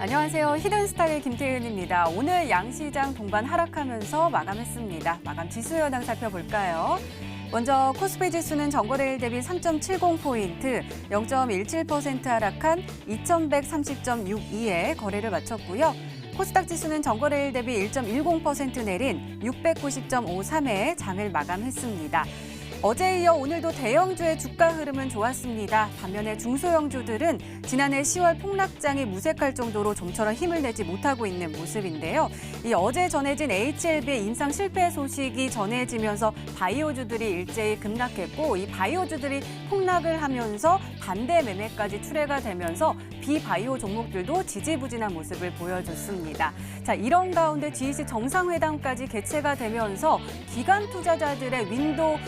안녕하세요. 히든스타의 김태은입니다. 오늘 양시장 동반 하락하면서 마감했습니다. 마감 지수 현황 살펴볼까요? 먼저 코스피 지수는 전거래일 대비 3.70포인트, 0.17% 하락한 2130.62에 거래를 마쳤고요. 코스닥 지수는 전거래일 대비 1.10% 내린 690.53에 장을 마감했습니다. 어제에 이어 오늘도 대형주의 주가 흐름은 좋았습니다. 반면에 중소형주들은 지난해 10월 폭락장이 무색할 정도로 좀처럼 힘을 내지 못하고 있는 모습인데요. 이 어제 전해진 HLB의 인상 실패 소식이 전해지면서 바이오주들이 일제히 급락했고, 이 바이오주들이 폭락을 하면서 반대 매매까지 출회가 되면서 비바이오 종목들도 지지부진한 모습을 보여줬습니다. 자, 이런 가운데 G20 정상회담까지 개최가 되면서 기관 투자자들의 윈도우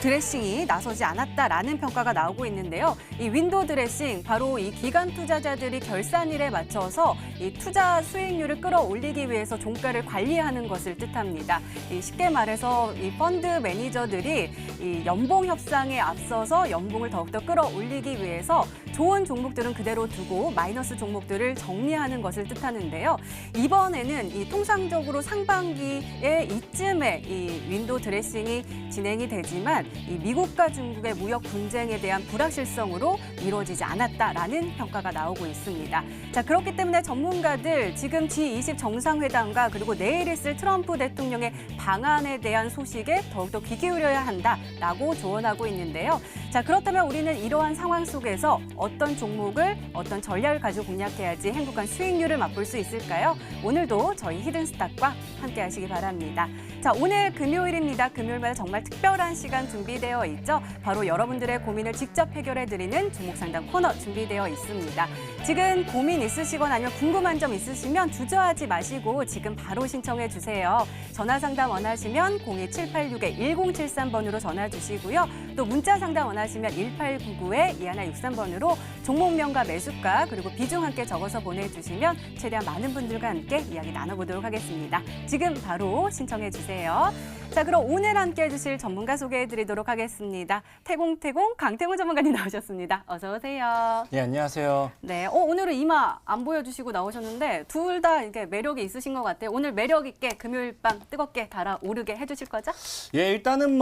드레싱이 나서지 않았다라는 평가가 나오고 있는데요. 이 윈도우 드레싱, 바로 이 기관 투자자들이 결산일에 맞춰서 이 투자 수익률을 끌어올리기 위해서 종가를 관리하는 것을 뜻합니다. 쉽게 말해서 이 펀드 매니저들이 이 연봉 협상에 앞서서 연봉을 더욱더 끌어올리기 위해서 좋은 종목들은 그대로 두고 마이너스 종목들을 정리하는 것을 뜻하는데요. 이번에는 이 통상적으로 상반기에 이쯤에 이 윈도우 드레싱이 진행이 되지만 이 미국과 중국의 무역 분쟁에 대한 불확실성으로 이루어지지 않았다라는 평가가 나오고 있습니다. 자, 그렇기 때문에 전문가들 지금 G20 정상회담과 그리고 내일 있을 트럼프 대통령의 방안에 대한 소식에 더욱더 귀 기울여야 한다라고 조언하고 있는데요. 자, 그렇다면 우리는 이러한 상황 속에서 어떤 종목을 어떤 전략을 가지고 공략해야지 행복한 수익률을 맛볼 수 있을까요? 오늘도 저희 히든스탁과 함께 하시기 바랍니다. 자, 오늘 금요일입니다. 금요일마다 정말 특별한 시간 준비되어 있죠. 바로 여러분들의 고민을 직접 해결해드리는 종목상담 코너 준비되어 있습니다. 지금 고민 있으시거나 아니면 궁금한 점 있으시면 주저하지 마시고 지금 바로 신청해 주세요. 전화 상담 원하시면 02786-1073번으로 전화 주시고요. 또 문자 상담 원하시면 1899-2163번으로 종목명과 매수가 그리고 비중 함께 적어서 보내주시면 최대한 많은 분들과 함께 이야기 나눠보도록 하겠습니다. 지금 바로 신청해 주세요. 자, 그럼 오늘 함께 해주실 전문가 소개해드리도록 하겠습니다. 태공태공 강태공 전문가님 나오셨습니다. 어서 오세요. 네, 안녕하세요. 네, 오늘은 이마 안 보여주시고 나오셨는데 둘 다 이게 매력이 있으신 것 같아요. 오늘 매력 있게 금요일 밤 뜨겁게 달아오르게 해주실 거죠? 예, 일단은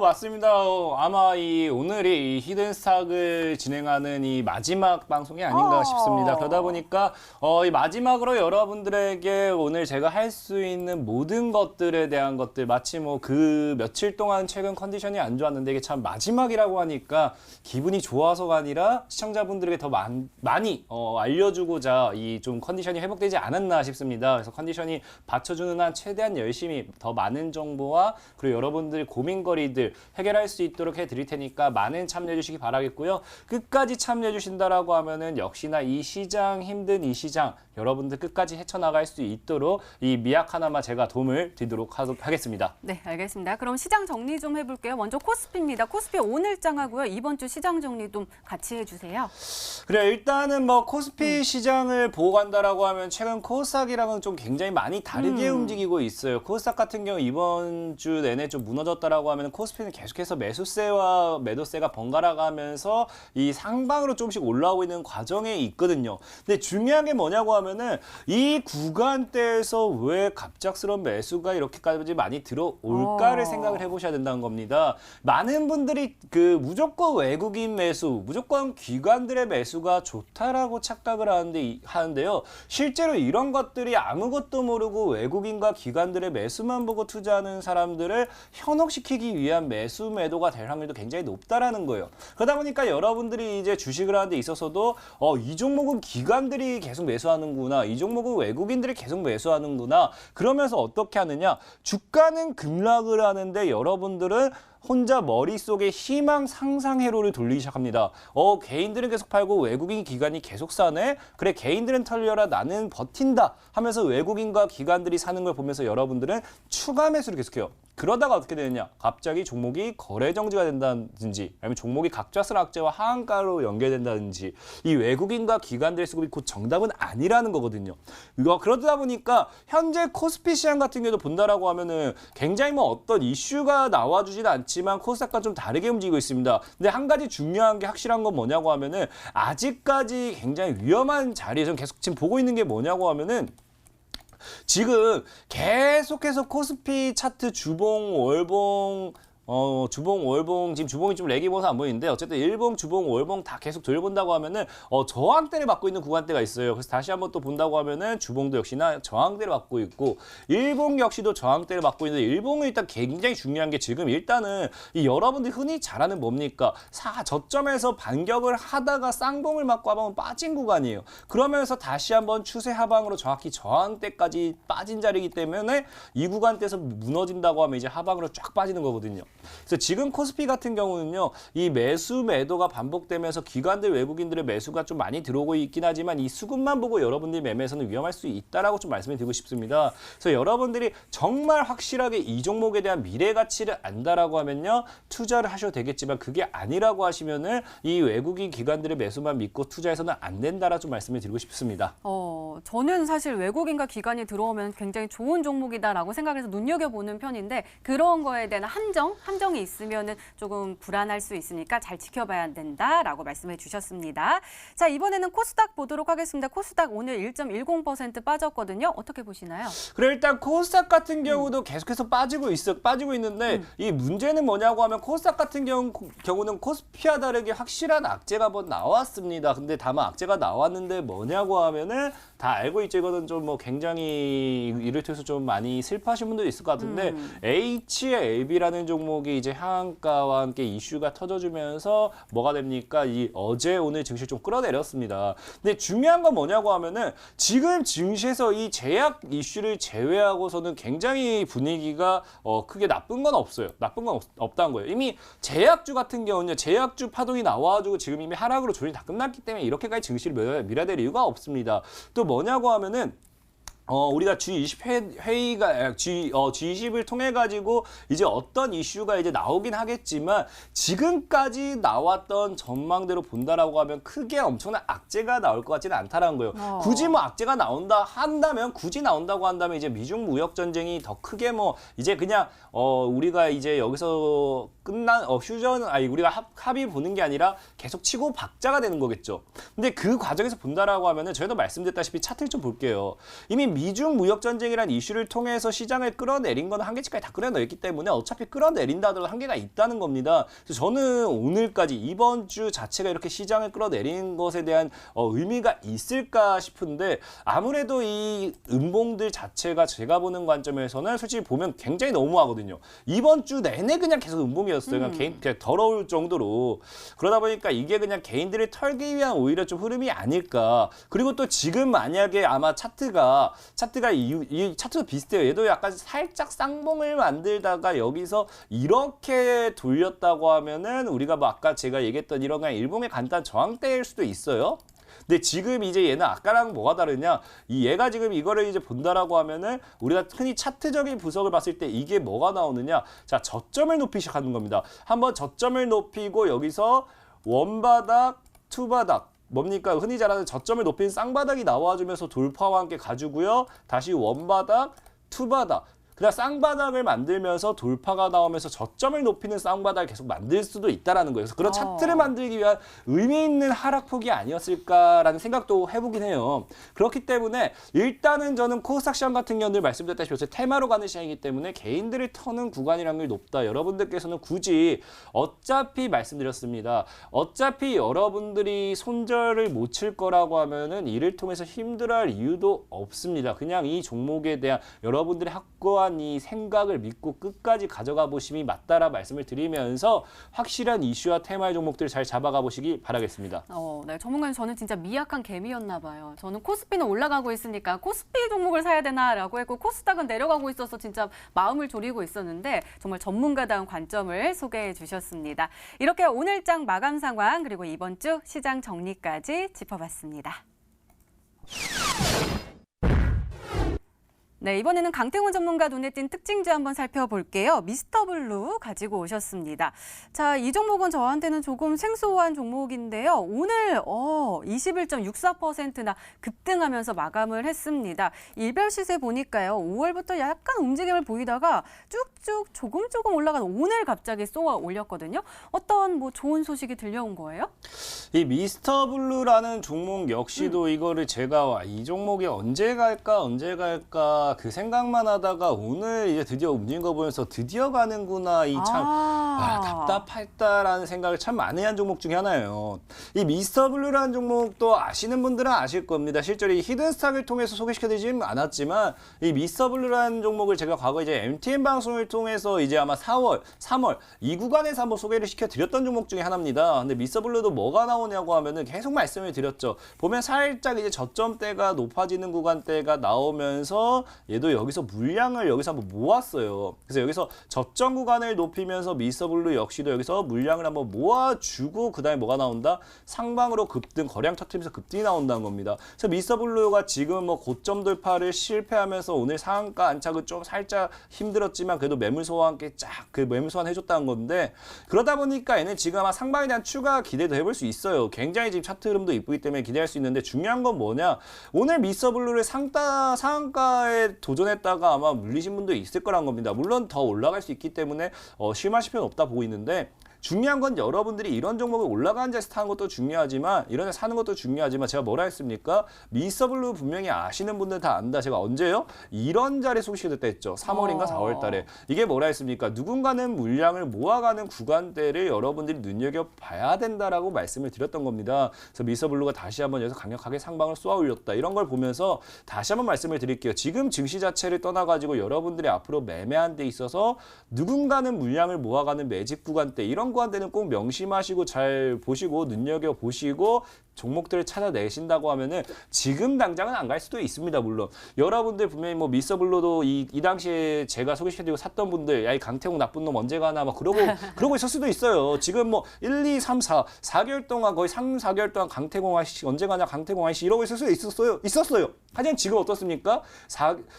맞습니다. 아마 오늘이 이 히든스탁을 진행하는 이 마지막 방송이 아닌가 싶습니다. 그러다 보니까 이 마지막으로 여러분들에게 오늘 제가 할 수 있는 모든 것들에 대한 것들, 마치 그 며칠 동안 최근 컨디션이 안 좋았는데 이게 참 마지막이라고 하니까 기분이 좋아서가 아니라 시청자분들에게 더 많이 알려주고자 이 좀 컨디션이 회복되지 않았나 싶습니다. 그래서 컨디션이 받쳐주는 한 최대한 열심히 더 많은 정보와 그리고 여러분들 고민거리들 해결할 수 있도록 해드릴 테니까 많은 참여해 주시기 바라겠고요. 끝까지 참여해 주신다라고 하면은 역시나 이 시장, 힘든 이 시장 여러분들 끝까지 헤쳐나갈 수 있도록 이 미약 하나마 제가 도움을 드리도록 하겠습니다. 네, 알겠습니다. 그럼 시장 정리 좀 해볼게요. 먼저 코스피입니다. 코스피 오늘장하고요. 이번 주 시장 정리 좀 같이 해주세요. 그래, 일단은 코스피 시장을 보고 간다라고 하면 최근 코스닥이랑은 좀 굉장히 많이 다르게 움직이고 있어요. 코스닥 같은 경우 이번 주 내내 좀 무너졌다라고 하면 코스피는 계속해서 매수세와 매도세가 번갈아 가면서 이 상방으로 조금씩 올라오고 있는 과정에 있거든요. 근데 중요한 게 뭐냐고 하면은 이 구간대에서 왜 갑작스러운 매수가 이렇게까지 많이 들어올까를 생각을 해보셔야 된다는 겁니다. 많은 분들이 무조건 외국인 매수, 무조건 기관들의 매수가 좋다라고 착각을 하는데요. 실제로 이런 것들이 아무것도 모르고 외국인과 기관들의 매수만 보고 투자하는 사람들을 현혹시키기 위한 매수 매도가 될 확률도 굉장히 높다라는 거예요. 그러다 보니까 여러분들이 이제 주식을 하는 데 있어서도 이 종목은 기관들이 계속 매수하는구나, 이 종목은 외국인들이 계속 매수하는구나, 그러면서 어떻게 하느냐, 주가는 급락을 하는데 여러분들은 혼자 머릿속에 희망 상상 회로를 돌리기 시작합니다. 개인들은 계속 팔고 외국인 기관이 계속 사네? 그래, 개인들은 털려라, 나는 버틴다 하면서 외국인과 기관들이 사는 걸 보면서 여러분들은 추가 매수를 계속해요. 그러다가 어떻게 되느냐? 갑자기 종목이 거래 정지가 된다든지 아니면 종목이 갑작스런 악재와 하한가로 연결된다든지 이 외국인과 기관들의 수급이 곧 정답은 아니라는 거거든요. 그러다 보니까 현재 코스피 시장 같은 경우도 본다라고 하면은 굉장히 뭐 어떤 이슈가 나와주진 않지만 코스닥과 좀 다르게 움직이고 있습니다. 근데 한 가지 중요한 게 확실한 건 뭐냐고 하면은 아직까지 굉장히 위험한 자리에 좀 계속 지금 보고 있는 게 뭐냐고 하면은 지금 계속해서 코스피 차트 주봉, 월봉, 주봉, 월봉, 지금 주봉이 좀 렉이 보여서 안 보이는데 어쨌든 일봉, 주봉, 월봉 다 계속 돌본다고 하면은 저항대를 받고 있는 구간대가 있어요. 그래서 다시 한번 또 본다고 하면은 주봉도 역시나 저항대를 받고 있고 일봉 역시도 저항대를 받고 있는데 일봉은 일단 굉장히 중요한 게 지금 일단은 이 여러분들이 흔히 잘 아는 뭡니까? 저점에서 반격을 하다가 쌍봉을 맞고 한번 빠진 구간이에요. 그러면서 다시 한번 추세 하방으로 정확히 저항대까지 빠진 자리이기 때문에 이 구간대에서 무너진다고 하면 이제 하방으로 쫙 빠지는 거거든요. 그래서 지금 코스피 같은 경우는요, 이 매수 매도가 반복되면서 기관들 외국인들의 매수가 좀 많이 들어오고 있긴 하지만 이 수급만 보고 여러분들이 매매에서는 위험할 수 있다라고 좀 말씀을 드리고 싶습니다. 그래서 여러분들이 정말 확실하게 이 종목에 대한 미래 가치를 안다라고 하면요, 투자를 하셔도 되겠지만 그게 아니라고 하시면은 이 외국인 기관들의 매수만 믿고 투자해서는 안 된다라 좀 말씀을 드리고 싶습니다. 저는 사실 외국인과 기관이 들어오면 굉장히 좋은 종목이다라고 생각해서 눈여겨보는 편인데 그런 거에 대한 함정이 있으면은 조금 불안할 수 있으니까 잘 지켜봐야 된다라고 말씀해 주셨습니다. 자, 이번에는 코스닥 보도록 하겠습니다. 코스닥 오늘 1.10% 빠졌거든요. 어떻게 보시나요? 그래 일단 코스닥 같은 경우도 계속해서 빠지고 있는데 이 문제는 뭐냐고 하면 코스닥 같은 경우는 코스피와 다르게 확실한 악재가 한번 나왔습니다. 근데 다만 악재가 나왔는데 뭐냐고 하면은 다 알고 있죠. 이거는 좀 뭐 굉장히 이를 통해서 좀 많이 슬퍼하신 분들이 있을 것 같은데 HLB라는 종목이 이제 하한가와 함께 이슈가 터져주면서 뭐가 됩니까? 이 어제 오늘 증시를 좀 끌어내렸습니다. 근데 중요한 건 뭐냐고 하면은 지금 증시에서 이 제약 이슈를 제외하고서는 굉장히 분위기가 크게 나쁜 건 없어요. 나쁜 건 없다는 거예요. 이미 제약주 같은 경우는 제약주 파동이 나와가지고 지금 이미 하락으로 조정이 다 끝났기 때문에 이렇게까지 증시를 밀어낼 이유가 없습니다. 또 뭐냐고 하면은 우리가 G20 회의가 G20을 통해 가지고 이제 어떤 이슈가 이제 나오긴 하겠지만 지금까지 나왔던 전망대로 본다라고 하면 크게 엄청난 악재가 나올 것 같지는 않다라는 거예요. 굳이 뭐 악재가 굳이 나온다고 한다면 이제 미중 무역 전쟁이 더 크게 뭐 이제 그냥 우리가 이제 여기서 끝난 우리가 합의 보는 게 아니라 계속 치고 박자가 되는 거겠죠. 근데 그 과정에서 본다라고 하면은 저희도 말씀드렸다시피 차트를 좀 볼게요. 이미 미중 무역 전쟁이라는 이슈를 통해서 시장을 끌어내린 건 한계치까지 다 끌어내렸기 때문에 어차피 끌어내린다 하더라도 한계가 있다는 겁니다. 그래서 저는 오늘까지 이번 주 자체가 이렇게 시장을 끌어내린 것에 대한 의미가 있을까 싶은데 아무래도 이 음봉들 자체가 제가 보는 관점에서는 솔직히 보면 굉장히 너무하거든요. 이번 주 내내 그냥 계속 음봉이었어요. 그냥 더러울 정도로. 그러다 보니까 이게 그냥 개인들을 털기 위한 오히려 좀 흐름이 아닐까. 그리고 또 지금 만약에 아마 차트가 이 차트도 비슷해요. 얘도 약간 살짝 쌍봉을 만들다가 여기서 이렇게 돌렸다고 하면은 우리가 뭐 아까 제가 얘기했던 이런 그냥 일봉의 간단 저항대일 수도 있어요. 근데 지금 이제 얘는 아까랑 뭐가 다르냐? 얘가 지금 이거를 이제 본다라고 하면은 우리가 흔히 차트적인 분석을 봤을 때 이게 뭐가 나오느냐? 자, 저점을 높이기 시작하는 겁니다. 한번 저점을 높이고 여기서 원바닥, 투바닥 뭡니까? 흔히 잘 아는 저점을 높인 쌍바닥이 나와주면서 돌파와 함께 가주고요. 다시 원바닥, 투바닥. 그냥 쌍바닥을 만들면서 돌파가 나오면서 저점을 높이는 쌍바닥을 계속 만들 수도 있다라는 거예요. 그래서 그런 차트를 만들기 위한 의미 있는 하락폭이 아니었을까라는 생각도 해보긴 해요. 그렇기 때문에 일단은 저는 코스닥 시장 같은 경우는 말씀드렸다시피 요새 테마로 가는 시장이기 때문에 개인들을 터는 구간이라는 게 높다. 여러분들께서는 굳이 어차피 말씀드렸습니다. 어차피 여러분들이 손절을 못 칠 거라고 하면은 이를 통해서 힘들어할 이유도 없습니다. 그냥 이 종목에 대한 여러분들의 확고한 이 생각을 믿고 끝까지 가져가 보심이 맞다라 말씀을 드리면서 확실한 이슈와 테마의 종목들을 잘 잡아가 보시기 바라겠습니다. 네, 전문가님 저는 진짜 미약한 개미였나 봐요. 저는 코스피는 올라가고 있으니까 코스피 종목을 사야 되나라고 했고 코스닥은 내려가고 있어서 진짜 마음을 졸이고 있었는데 정말 전문가다운 관점을 소개해 주셨습니다. 이렇게 오늘장 마감 상황 그리고 이번 주 시장 정리까지 짚어봤습니다. 네, 이번에는 강태훈 전문가 눈에 띈 특징주 한번 살펴볼게요. 미스터블루 가지고 오셨습니다. 자, 이 종목은 저한테는 조금 생소한 종목인데요. 오늘 21.64%나 급등하면서 마감을 했습니다. 일별 시세 보니까요. 5월부터 약간 움직임을 보이다가 쭉쭉 조금 올라가서 오늘 갑자기 쏘아 올렸거든요. 어떤 뭐 좋은 소식이 들려온 거예요? 이 미스터블루라는 종목 역시도 이거를 제가 이 종목이 언제 갈까 그 생각만 하다가 오늘 이제 드디어 움직인 거 보면서 드디어 가는구나 이 참 답답했다라는 생각을 참 많이 한 종목 중에 하나예요. 이 미스터블루라는 종목도 아시는 분들은 아실 겁니다. 실제로 이 히든스탁을 통해서 소개시켜드리진 않았지만 이 미스터블루라는 종목을 제가 과거 이제 MTN 방송을 통해서 이제 아마 4월, 3월 이 구간에서 한번 소개를 시켜드렸던 종목 중에 하나입니다. 근데 미스터블루도 뭐가 나오냐고 하면은 계속 말씀을 드렸죠. 보면 살짝 이제 저점대가 높아지는 구간대가 나오면서 얘도 여기서 물량을 여기서 한번 모았어요. 그래서 여기서 저점 구간을 높이면서 미스터블루 역시도 여기서 물량을 한번 모아주고 그 다음에 뭐가 나온다? 상방으로 급등, 거래량 터트리면서 급등이 나온다는 겁니다. 그래서 미스터블루가 지금 뭐 고점 돌파를 실패하면서 오늘 상한가 안착은 좀 살짝 힘들었지만 그래도 매물 소화와 함께 쫙 그 매물 소환 해줬다는 건데 그러다 보니까 얘는 지금 아마 상방에 대한 추가 기대도 해볼 수 있어요. 굉장히 지금 차트 흐름도 이쁘기 때문에 기대할 수 있는데 중요한 건 뭐냐? 오늘 미스터블루를 상한가에 도전했다가 아마 물리신 분도 있을 거란 겁니다. 물론 더 올라갈 수 있기 때문에 실망하실 필요는 없다 보고 있는데 중요한 건 여러분들이 이런 종목을 올라가는 자리에서 타는 것도 중요하지만 이런 데 사는 것도 중요하지만 제가 뭐라 했습니까? 미스터블루 분명히 아시는 분들 다 안다. 제가 언제요? 이런 자리에 소개시켰다 했죠. 3월인가 4월 달에. 이게 뭐라 했습니까? 누군가는 물량을 모아가는 구간대를 여러분들이 눈여겨봐야 된다라고 말씀을 드렸던 겁니다. 그래서 미스터블루가 다시 한번 여기서 강력하게 상방을 쏘아 올렸다. 이런 걸 보면서 다시 한번 말씀을 드릴게요. 지금 증시 자체를 떠나가지고 여러분들이 앞으로 매매한 데 있어서 누군가는 물량을 모아가는 매집 구간대 이런 구간대는 꼭 명심하시고 잘 보시고 눈여겨보시고 종목들을 찾아내신다고 하면은 지금 당장은 안 갈 수도 있습니다. 물론 여러분들 분명히 뭐 미스터블루도 이 당시에 제가 소개시켜드리고 샀던 분들 야 이 강태공 나쁜 놈 언제 가나 막 그러고 있을 수도 있어요. 지금 뭐 1, 2, 3, 4개월 동안 거의 3, 4개월 동안 강태공 아저씨 언제 가냐 강태공 아저씨 이러고 있을 수도 있었어요. 하지만 지금 어떻습니까?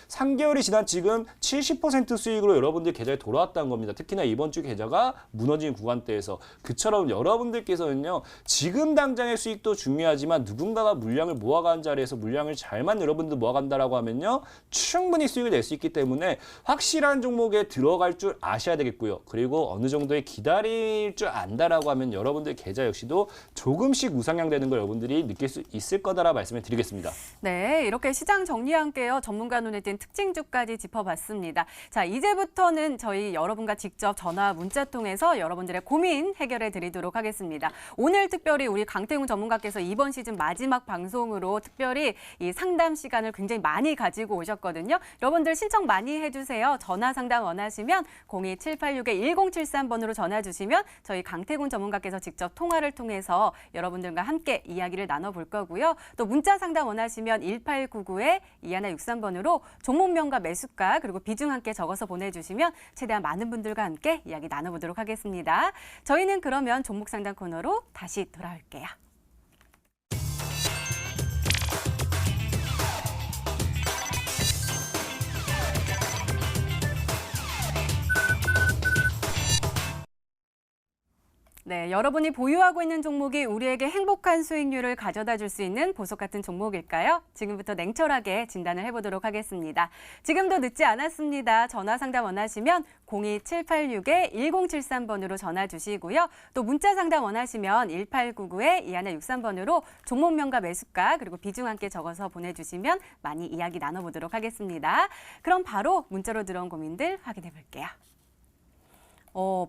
3개월이 지난 지금 70% 수익으로 여러분들 계좌에 돌아왔다는 겁니다. 특히나 이번 주 계좌가 무너진 구간대에서 그처럼 여러분들께서는요. 지금 당장의 수익도 중요하지만 누군가가 물량을 모아가는 자리에서 물량을 잘만 여러분들 모아간다라고 하면요. 충분히 수익을 낼 수 있기 때문에 확실한 종목에 들어갈 줄 아셔야 되겠고요. 그리고 어느 정도의 기다릴 줄 안다라고 하면 여러분들 계좌 역시도 조금씩 우상향되는 걸 여러분들이 느낄 수 있을 거다라 말씀을 드리겠습니다. 네, 이렇게 시장 정리와 함께요. 전문가 눈에 띈 특징주까지 짚어봤습니다. 자, 이제부터는 저희 여러분과 직접 전화, 문자 통해서 여러분들의 고민 해결해 드리도록 하겠습니다. 오늘 특별히 우리 강태훈 전문가께서 이번 시즌 마지막 방송으로 특별히 이 상담 시간을 굉장히 많이 가지고 오셨거든요. 여러분들 신청 많이 해주세요. 전화 상담 원하시면 02786-1073번으로 전화 주시면 저희 강태훈 전문가께서 직접 통화를 통해서 여러분들과 함께 이야기를 나눠볼 거고요. 또 문자 상담 원하시면 1899-2163번으로 종목명과 매수가 그리고 비중 함께 적어서 보내주시면 최대한 많은 분들과 함께 이야기 나눠보도록 하겠습니다. 저희는 그러면 종목 상담 코너로 다시 돌아올게요. 네, 여러분이 보유하고 있는 종목이 우리에게 행복한 수익률을 가져다 줄 수 있는 보석 같은 종목일까요? 지금부터 냉철하게 진단을 해보도록 하겠습니다. 지금도 늦지 않았습니다. 전화 상담 원하시면 02786-1073번으로 전화 주시고요. 또 문자 상담 원하시면 1899-2163번으로 종목명과 매수가 그리고 비중 함께 적어서 보내주시면 많이 이야기 나눠보도록 하겠습니다. 그럼 바로 문자로 들어온 고민들 확인해 볼게요.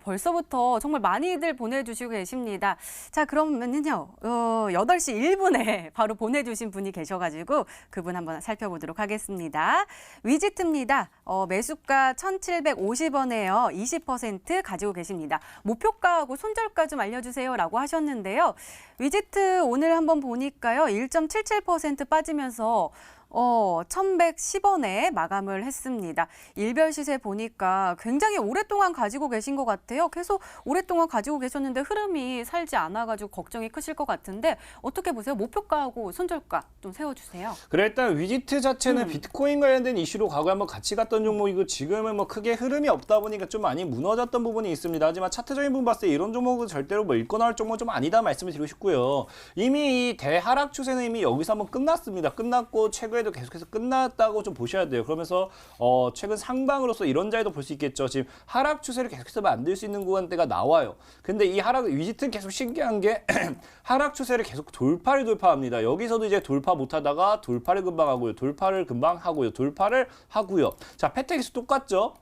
벌써부터 정말 많이들 보내주시고 계십니다. 자, 그러면은요, 8시 1분에 바로 보내주신 분이 계셔가지고 그분 한번 살펴보도록 하겠습니다. 위지트입니다. 매수가 1,750원에요. 20% 가지고 계십니다. 목표가하고 손절가 좀 알려주세요라고 하셨는데요. 위지트 오늘 한번 보니까요, 1.77% 빠지면서 1110원에 마감을 했습니다. 일별 시세 보니까 굉장히 오랫동안 가지고 계신 것 같아요. 계속 오랫동안 가지고 계셨는데 흐름이 살지 않아가지고 걱정이 크실 것 같은데 어떻게 보세요? 목표가하고 손절가 좀 세워주세요. 그래 일단 위지트 자체는 비트코인 관련된 이슈로 과거에 한번 같이 갔던 종목이고 지금은 뭐 크게 흐름이 없다 보니까 좀 많이 무너졌던 부분이 있습니다. 하지만 차트적인 부분 봤을 때 이런 종목은 절대로 뭐 읽고 나올 종목은 좀 아니다 말씀을 드리고 싶고요. 이미 이 대하락 추세는 이미 여기서 한번 끝났습니다. 끝났고 최근에도 계속해서 끝났다고 좀 보셔야 돼요. 그러면서 최근 상방으로서 이런 자리도 볼 수 있겠죠. 지금 하락 추세를 계속해서 만들 수 있는 구간대가 나와요. 근데 이 하락 위지트는 계속 신기한 게 하락 추세를 계속 돌파합니다. 여기서도 이제 돌파 못하다가 돌파를 금방 하고요. 돌파를 금방 하고요. 돌파를 하고요. 자, 패턴이 계속 똑같죠?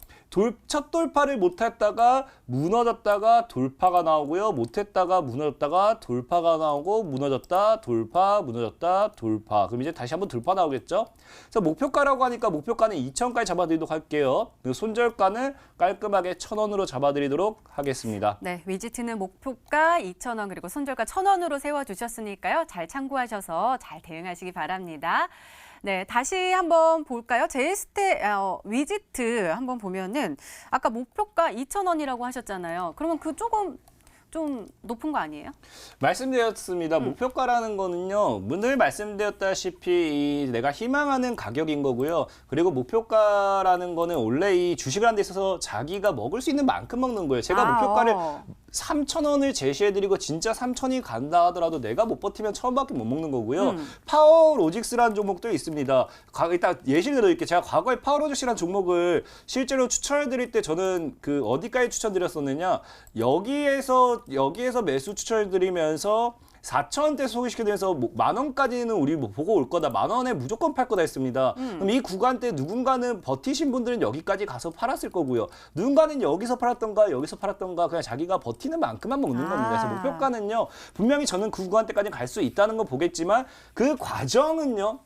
첫 돌파를 못했다가 무너졌다가 돌파가 나오고요. 못했다가 무너졌다가 돌파가 나오고 무너졌다 돌파 무너졌다 돌파. 그럼 이제 다시 한번 돌파 나오겠죠. 그래서 목표가라고 하니까 목표가는 2,000원까지 잡아드리도록 할게요. 그리고 손절가는 깔끔하게 1,000원으로 잡아드리도록 하겠습니다. 네, 위지트는 목표가 2,000원 그리고 손절가 1,000원으로 세워주셨으니까요. 잘 참고하셔서 잘 대응하시기 바랍니다. 네, 다시 한번 볼까요? 위지트 한번 보면은 아까 목표가 2,000원이라고 하셨잖아요. 그러면 그 조금 좀 높은 거 아니에요? 말씀드렸습니다. 목표가라는 거는요. 늘 말씀드렸다시피 내가 희망하는 가격인 거고요. 그리고 목표가라는 거는 원래 이 주식을 하는 데 있어서 자기가 먹을 수 있는 만큼 먹는 거예요. 제가 목표가를 3,000원을 제시해드리고 진짜 3,000이 간다 하더라도 내가 못 버티면 1,000원밖에 못 먹는 거고요. 파워로직스라는 종목도 있습니다. 일단 예시를 들어드릴게요. 제가 과거에 파워로직스라는 종목을 실제로 추천해드릴 때 저는 그 어디까지 추천드렸었느냐. 여기에서 매수 추천해드리면서 4,000원대 소개시켜드려서 10,000원까지는 우리 보고 올 거다. 10,000원에 무조건 팔 거다 했습니다. 그럼 이 구간대 누군가는 버티신 분들은 여기까지 가서 팔았을 거고요. 누군가는 여기서 팔았던가 여기서 팔았던가 그냥 자기가 버티는 만큼만 먹는 겁니다. 그래서 목표가는요. 분명히 저는 그 구간대까지 갈 수 있다는 거 보겠지만 그 과정은요.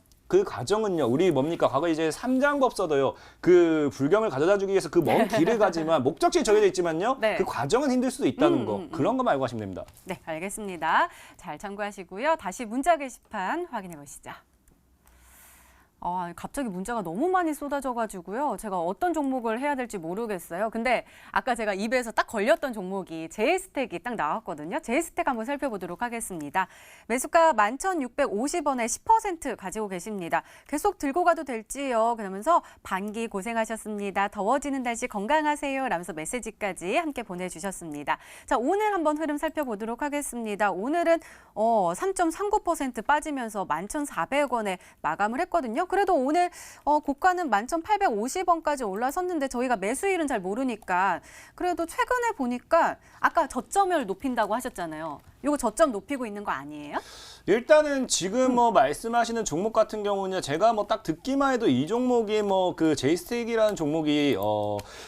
우리 뭡니까? 과거 이제 삼장법서도요. 그 불경을 가져다 주기 위해서 그 먼 길을 가지만 목적지에 정해져 있지만요. 네. 그 과정은 힘들 수도 있다는 거. 그런 것만 알고 가시면 됩니다. 네, 알겠습니다. 잘 참고하시고요. 다시 문자 게시판 확인해 보시죠. 갑자기 문자가 너무 많이 쏟아져가지고요. 제가 어떤 종목을 해야 될지 모르겠어요. 근데 아까 제가 입에서 딱 걸렸던 종목이 제이스텍이 딱 나왔거든요. 제이스텍 한번 살펴보도록 하겠습니다. 매수가 11,650원에 10% 가지고 계십니다. 계속 들고 가도 될지요. 그러면서 반기 고생하셨습니다. 더워지는 날씨 건강하세요. 라면서 메시지까지 함께 보내주셨습니다. 자, 오늘 한번 흐름 살펴보도록 하겠습니다. 오늘은 3.39% 빠지면서 11,400원에 마감을 했거든요. 그래도 오늘 고가는 11,850원까지 올라섰는데 저희가 매수일은 잘 모르니까 그래도 최근에 보니까 아까 저점을 높인다고 하셨잖아요. 이거 저점 높이고 있는 거 아니에요? 일단은 지금 뭐 말씀하시는 종목 같은 경우는 제가 뭐 딱 듣기만 해도 이 종목이 뭐 그 제이스텍이라는 종목이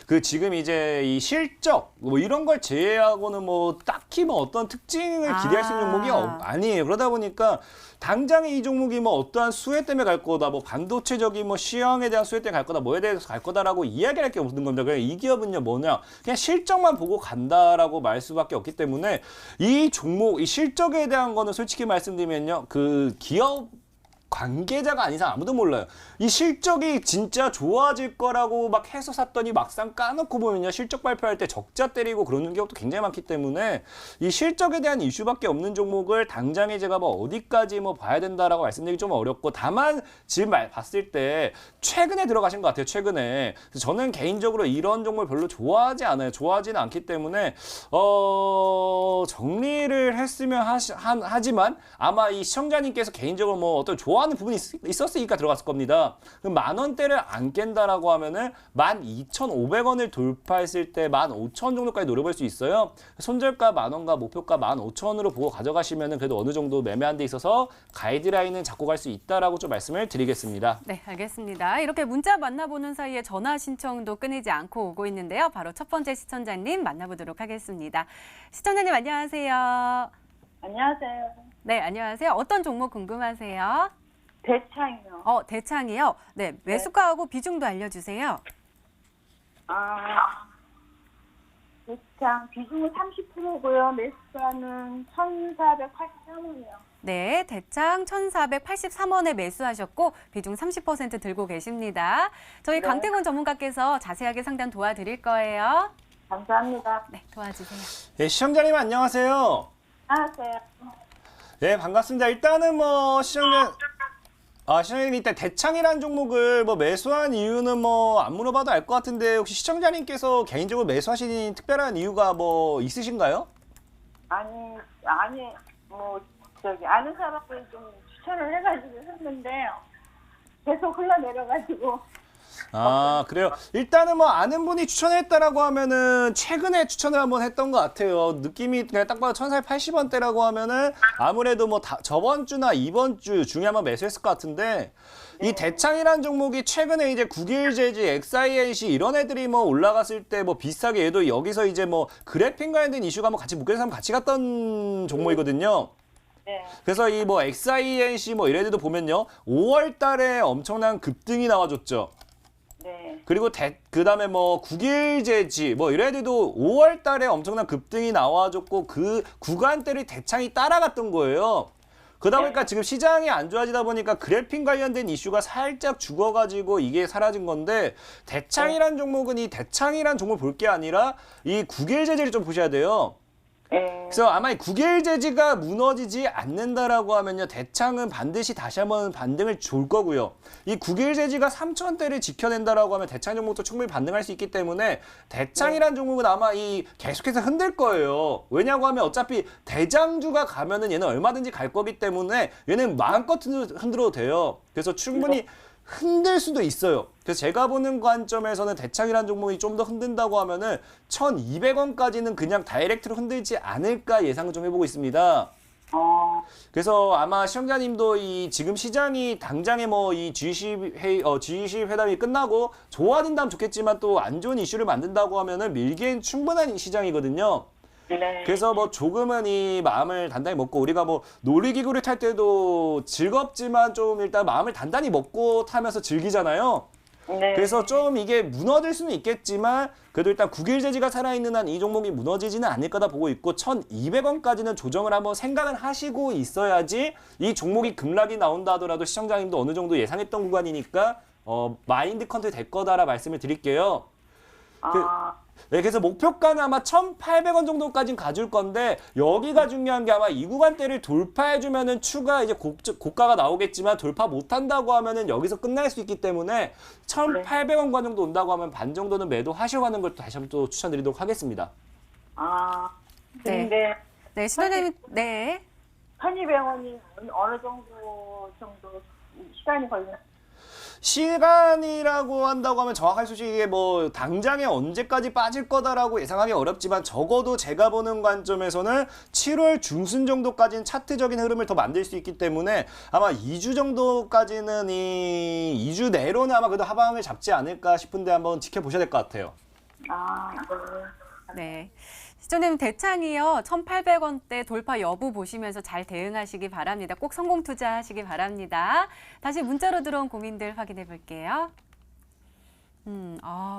그 지금 이제 이 실적 뭐 이런 걸 제외하고는 뭐 딱히 뭐 어떤 특징을 기대할 수 있는 종목이 아니에요. 그러다 보니까 당장에 이 종목이 뭐 어떠한 수혜 때문에 갈 거다, 뭐 반도체적인 뭐 시황에 대한 수혜 때문에 갈 거다, 뭐에 대해서 갈 거다라고 이야기할 게 없는 겁니다. 그냥 이 기업은요 뭐냐, 그냥 실적만 보고 간다라고 말 수밖에 없기 때문에 이 종목, 이 실적에 대한 거는 솔직히 말씀드리면요, 그 기업 관계자가 아닌 이상 아무도 몰라요. 이 실적이 진짜 좋아질 거라고 막 해서 샀더니 막상 까놓고 보면요, 실적 발표할 때 적자 때리고 그러는 경우도 굉장히 많기 때문에 이 실적에 대한 이슈밖에 없는 종목을 당장에 제가 뭐 어디까지 뭐 봐야 된다라고 말씀드리기 좀 어렵고, 다만 지금 봤을 때 최근에 들어가신 것 같아요. 최근에. 그래서 저는 개인적으로 이런 종목을 별로 좋아하지 않아요. 좋아하지는 않기 때문에 정리를 했으면 하지만 아마 이 시청자님께서 개인적으로 뭐 어떤 좋아하는 부분이 있었으니까 들어갔을 겁니다. 그럼 10,000원대를 안 깬다라고 하면은 12,500원을 돌파했을 때 15,000원 정도까지 노려볼 수 있어요. 손절가 10,000원과 목표가 15,000원으로 보고 가져가시면은 그래도 어느 정도 매매한 데 있어서 가이드라인은 잡고 갈 수 있다라고 좀 말씀을 드리겠습니다. 네, 알겠습니다. 이렇게 문자 만나보는 사이에 전화 신청도 끊이지 않고 오고 있는데요. 바로 첫 번째 시청자님 만나보도록 하겠습니다. 시청자님 안녕하세요. 안녕하세요. 네, 안녕하세요. 어떤 종목 궁금하세요? 대창이요. 대창이요? 네, 매수가하고 비중도 알려주세요. 대창 비중은 30%고요. 매수가는 1,483원이요. 네, 대창 1,483원에 매수하셨고 비중 30% 들고 계십니다. 저희 네. 강태곤 전문가께서 자세하게 상담 도와드릴 거예요. 감사합니다. 네, 도와주세요. 네, 시청자님 안녕하세요. 안녕하세요. 네, 반갑습니다. 일단은 시청자님 일단 대창이라는 종목을 매수한 이유는 안 물어봐도 알 것 같은데 혹시 시청자님께서 개인적으로 매수하신 특별한 이유가 있으신가요? 아니, 아는 사람을 좀 추천을 해가지고 했는데, 계속 흘러내려가지고. 아, 그래요. 일단은 아는 분이 추천했다라고 하면은 최근에 추천을 한번 했던 것 같아요. 느낌이 그냥 딱 봐도 1,480원대라고 하면은 아무래도 저번 주나 이번 주 중에 한번 매수했을 것 같은데 이 대창이라는 종목이 최근에 이제 국일제지, XINC 이런 애들이 올라갔을 때 비슷하게 얘도 여기서 이제 그래픽 관련된 이슈가 한번 같이 묶여서 한번 같이 갔던 종목이거든요. 네. 그래서 이 XINC 이런 애들도 보면요. 5월 달에 엄청난 급등이 나와줬죠. 네. 그리고 그다음에 국일제지 이런 애들도 5월 달에 엄청난 급등이 나와줬고 그 구간대를 대창이 따라갔던 거예요. 그러다 보니까 지금 시장이 안 좋아지다 보니까 그래픽 관련된 이슈가 살짝 죽어가지고 이게 사라진 건데 대창이란 종목은 이 대창이란 종목을 볼 게 아니라 이 국일제지를 좀 보셔야 돼요. 네. 그래서 아마 이 국일제지가 무너지지 않는다라고 하면요. 대창은 반드시 다시 한번 반등을 줄 거고요. 이 국일제지가 3,000대를 지켜낸다라고 하면 대창 종목도 충분히 반등할 수 있기 때문에 대창이라는 종목은 아마 계속해서 흔들 거예요. 왜냐고 하면 어차피 대장주가 가면은 얘는 얼마든지 갈 거기 때문에 얘는 마음껏 흔들어도 돼요. 그래서 충분히 흔들 수도 있어요. 그래서 제가 보는 관점에서는 대창이라는 종목이 좀 더 흔든다고 하면은 1,200원까지는 그냥 다이렉트로 흔들지 않을까 예상을 좀 해보고 있습니다. 그래서 아마 시청자님도 지금 시장이 당장에 이 G20 회담이 끝나고 좋아진다면 좋겠지만 또 안 좋은 이슈를 만든다고 하면은 밀기엔 충분한 시장이거든요. 네. 그래서 조금은 이 마음을 단단히 먹고 우리가 놀이기구를 탈 때도 즐겁지만 좀 일단 마음을 단단히 먹고 타면서 즐기잖아요. 네. 그래서 좀 이게 무너질 수는 있겠지만 그래도 일단 국일제지가 살아있는 한 이 종목이 무너지지는 않을 거다 보고 있고 1,200원까지는 조정을 한번 생각을 하시고 있어야지 이 종목이 급락이 나온다 하더라도 시청자님도 어느 정도 예상했던 구간이니까 마인드 컨트롤 될 거다라 말씀을 드릴게요. 네, 그래서 목표가는 아마 1,800원 정도까지는 가줄 건데 여기가 중요한 게 아마 이 구간대를 돌파해주면은 추가 이제 고가가 나오겠지만 돌파 못한다고 하면은 여기서 끝날 수 있기 때문에 1,800원권 정도 온다고 하면 반 정도는 매도하셔가는 걸 또 다시 한번 또 추천드리도록 하겠습니다. 근데 네, 신원님, 네. 1,200원이 어느 정도 시간이 걸리나? 시간이라고 한다고 하면 정확한 소식이 당장에 언제까지 빠질 거다라고 예상하기 어렵지만 적어도 제가 보는 관점에서는 7월 중순 정도까지는 차트적인 흐름을 더 만들 수 있기 때문에 아마 2주 정도까지는 2주 내로는 아마 그래도 하방을 잡지 않을까 싶은데 한번 지켜보셔야 될 것 같아요. 네. 시청자님 대창이요. 1,800원대 돌파 여부 보시면서 잘 대응하시기 바랍니다. 꼭 성공 투자하시기 바랍니다. 다시 문자로 들어온 고민들 확인해 볼게요.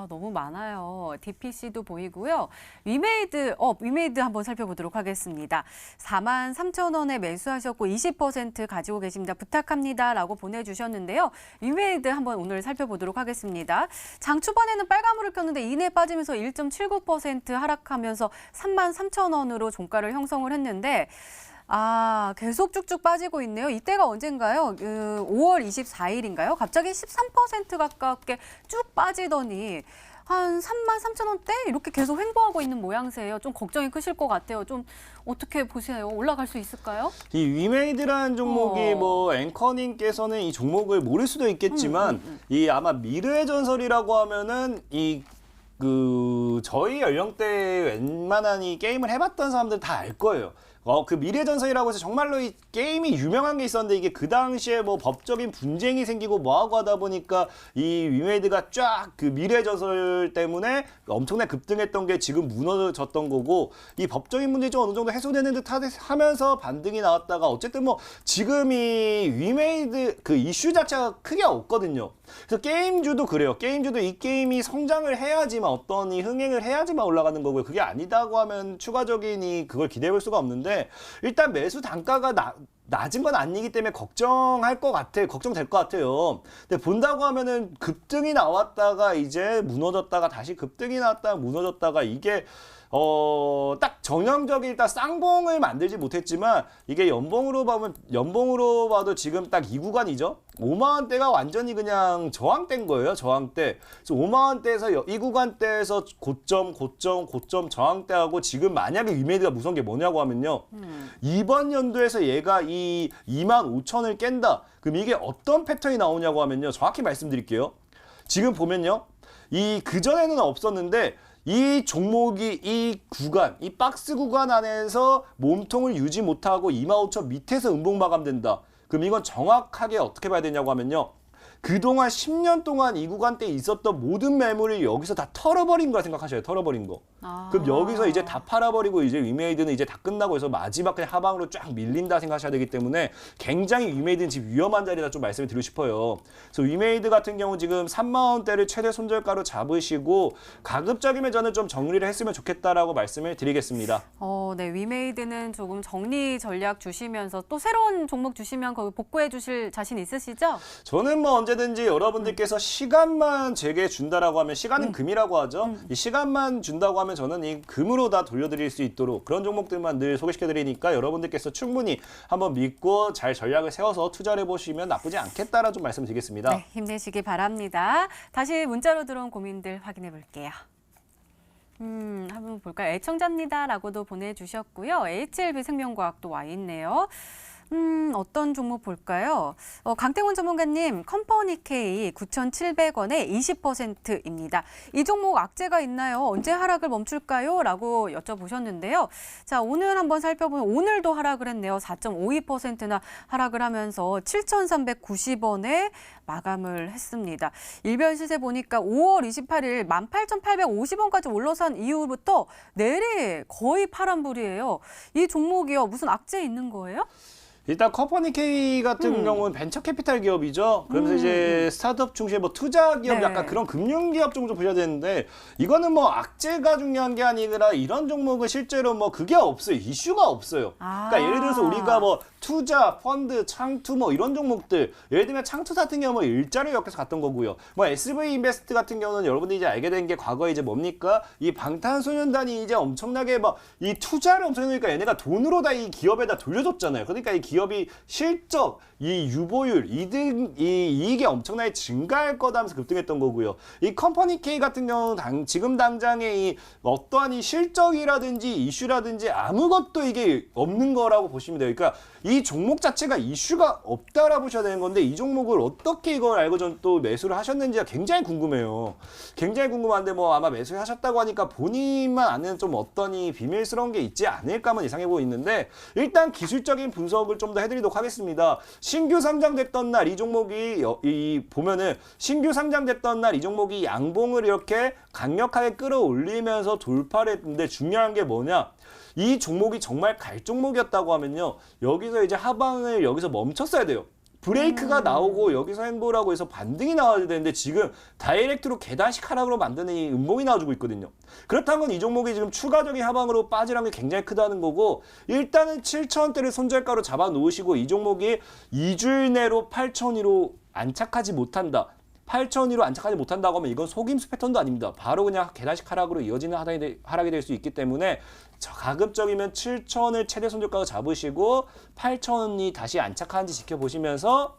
너무 많아요. DPC도 보이고요. 위메이드 한번 살펴보도록 하겠습니다. 43,000원에 매수하셨고 20% 가지고 계십니다. 부탁합니다. 라고 보내주셨는데요. 위메이드 한번 오늘 살펴보도록 하겠습니다. 장 초반에는 빨간불을 켰는데 이내 빠지면서 1.79% 하락하면서 33,000원으로 종가를 형성을 했는데 계속 쭉쭉 빠지고 있네요. 이때가 언젠가요? 5월 24일인가요? 갑자기 13% 가깝게 쭉 빠지더니 한 33,000원대 이렇게 계속 횡보하고 있는 모양새예요. 좀 걱정이 크실 것 같아요. 좀 어떻게 보세요? 올라갈 수 있을까요? 이 위메이드라는 종목이 앵커님께서는 이 종목을 모를 수도 있겠지만 이 아마 미르의 전설이라고 하면은 저희 연령대 웬만한 이 게임을 해봤던 사람들 다 알 거예요. 그 미래전설이라고 해서 정말로 이 게임이 유명한 게 있었는데 이게 그 당시에 법적인 분쟁이 생기고 뭐하고 하다 보니까 이 위메이드가 쫙 그 미래전설 때문에 엄청나게 급등했던 게 지금 무너졌던 거고 이 법적인 문제이 좀 어느 정도 해소되는 듯 하면서 반등이 나왔다가 어쨌든 지금 이 위메이드 그 이슈 자체가 크게 없거든요. 그래서 게임주도 그래요. 게임주도 이 게임이 성장을 해야지만 어떤 이 흥행을 해야지만 올라가는 거고요. 그게 아니다고 하면 추가적인 그걸 기대해 볼 수가 없는데 때문에 일단 매수 단가가 낮은 건 아니기 때문에 걱정될 것 같아요. 근데 본다고 하면은 급등이 나왔다가 이제 무너졌다가 다시 급등이 나왔다가 무너졌다가 이게 딱 전형적인 일단 쌍봉을 만들지 못했지만 이게 연봉으로 봐도 지금 딱 이 구간이죠. 5만 원대가 완전히 그냥 저항대인 거예요. 저항대. 그래서 5만 원대에서 이 구간대에서 고점 저항대하고 지금 만약에 위메이드가 무서운 게 뭐냐고 하면요. 이번 연도에서 얘가 이 2만 5천을 깬다. 그럼 이게 어떤 패턴이 나오냐고 하면요. 정확히 말씀드릴게요. 지금 보면요. 그전에는 없었는데 이 종목이 이 구간, 이 박스 구간 안에서 몸통을 유지 못하고 25,000 밑에서 음봉 마감된다. 그럼 이건 정확하게 어떻게 봐야 되냐고 하면요. 그동안 10년 동안 이 구간대에 있었던 모든 매물을 여기서 다 털어버린 거라 생각하셔요. 털어버린 거. 그럼 여기서 이제 다 팔아버리고 이제 위메이드는 이제 다 끝나고 해서 마지막 그냥 하방으로 쫙 밀린다 생각하셔야 되기 때문에 굉장히 위메이드는 지금 위험한 자리다 좀 말씀을 드리고 싶어요. 그래서 위메이드 같은 경우 지금 3만 원대를 최대 손절가로 잡으시고 가급적이면 저는 좀 정리를 했으면 좋겠다라고 말씀을 드리겠습니다. 네, 위메이드는 조금 정리 전략 주시면서 또 새로운 종목 주시면 거기 복구해 주실 자신 있으시죠? 저는 뭐 언제든지 여러분들께서 시간만 제게 준다라고 하면 시간은 금이라고 하죠. 이 시간만 준다고 하면 저는 이 금으로 다 돌려드릴 수 있도록 그런 종목들만 늘 소개시켜드리니까 여러분들께서 충분히 한번 믿고 잘 전략을 세워서 투자를 해보시면 나쁘지 않겠다라는 좀 말씀드리겠습니다. 네, 힘내시기 바랍니다. 다시 문자로 들어온 고민들 확인해 볼게요. 한번 볼까요? 애청자입니다라고도 보내주셨고요. HLB 생명과학도 와 있네요. 어떤 종목 볼까요? 강태훈 전문가님, 컴퍼니 K 9,700원에 20%입니다. 이 종목 악재가 있나요? 언제 하락을 멈출까요? 라고 여쭤보셨는데요. 자, 오늘 한번 살펴보면 오늘도 하락을 했네요. 4.52%나 하락을 하면서 7,390원에 마감을 했습니다. 일별 시세 보니까 5월 28일 18,850원까지 올라선 이후부터 내리 거의 파란불이에요. 이 종목이요. 무슨 악재 있는 거예요? 일단 컴퍼니 K 같은 경우는 벤처 캐피탈 기업이죠. 그러면서 이제 스타트업 중심의 뭐 투자 기업 네. 약간 그런 금융 기업 정도 보셔야 되는데 이거는 뭐 악재가 중요한 게 아니라 이런 종목은 실제로 뭐 그게 없어요. 이슈가 없어요. 그러니까 예를 들어서 우리가 뭐 투자, 펀드, 창투 뭐 이런 종목들 예를 들면 창투 같은 경우는 뭐 일자리를 엮여서 갔던 거고요. 뭐 SV 인베스트 같은 경우는 여러분들이 이제 알게 된 게 과거에 이제 뭡니까? 이 방탄소년단이 이제 엄청나게 막 이 투자를 엄청 하니까 얘네가 돈으로 다 이 기업에다 돌려줬잖아요. 그러니까 이 기업이 실적, 이 유보율, 이익이 엄청나게 증가할 거다 하면서 급등했던 거고요. 이 컴퍼니 K 같은 경우는 지금 당장에 이 어떠한 이 실적이라든지 이슈라든지 아무것도 이게 없는 거라고 보시면 돼요. 그러니까 이 종목 자체가 이슈가 없다라고 보셔야 되는 건데 이 종목을 어떻게 이걸 알고 전 또 매수를 하셨는지가 굉장히 궁금해요. 굉장히 궁금한데 뭐 아마 매수하셨다고 하니까 본인만 아는 좀 어떤 이 비밀스러운 게 있지 않을까만 예상해보고 있는데 일단 기술적인 분석을 좀 더 해드리도록 하겠습니다. 신규 상장됐던 날 이 종목이 보면은 신규 상장됐던 날 이 종목이 양봉을 이렇게 강력하게 끌어올리면서 돌파를 했는데 중요한 게 뭐냐? 이 종목이 정말 갈 종목이었다고 하면요. 여기서 이제 하방을 여기서 멈췄어야 돼요. 브레이크가 나오고 여기서 횡보라고 해서 반등이 나와야 되는데 지금 다이렉트로 계단식 하락으로 만드는 이 음봉이 나와주고 있거든요. 그렇다면 이 종목이 지금 추가적인 하방으로 빠지라는 게 굉장히 크다는 거고 일단은 7,000원대를 손절가로 잡아 놓으시고 이 종목이 2주일 내로 8,000원으로 안착하지 못한다. 8,000원으로 안착하지 못한다고 하면 이건 속임수 패턴도 아닙니다. 바로 그냥 계단식 하락으로 이어지는 하락이 될 수 있기 때문에 가급적이면 7,000원을 최대 손절가로 잡으시고 8,000원이 다시 안착하는지 지켜보시면서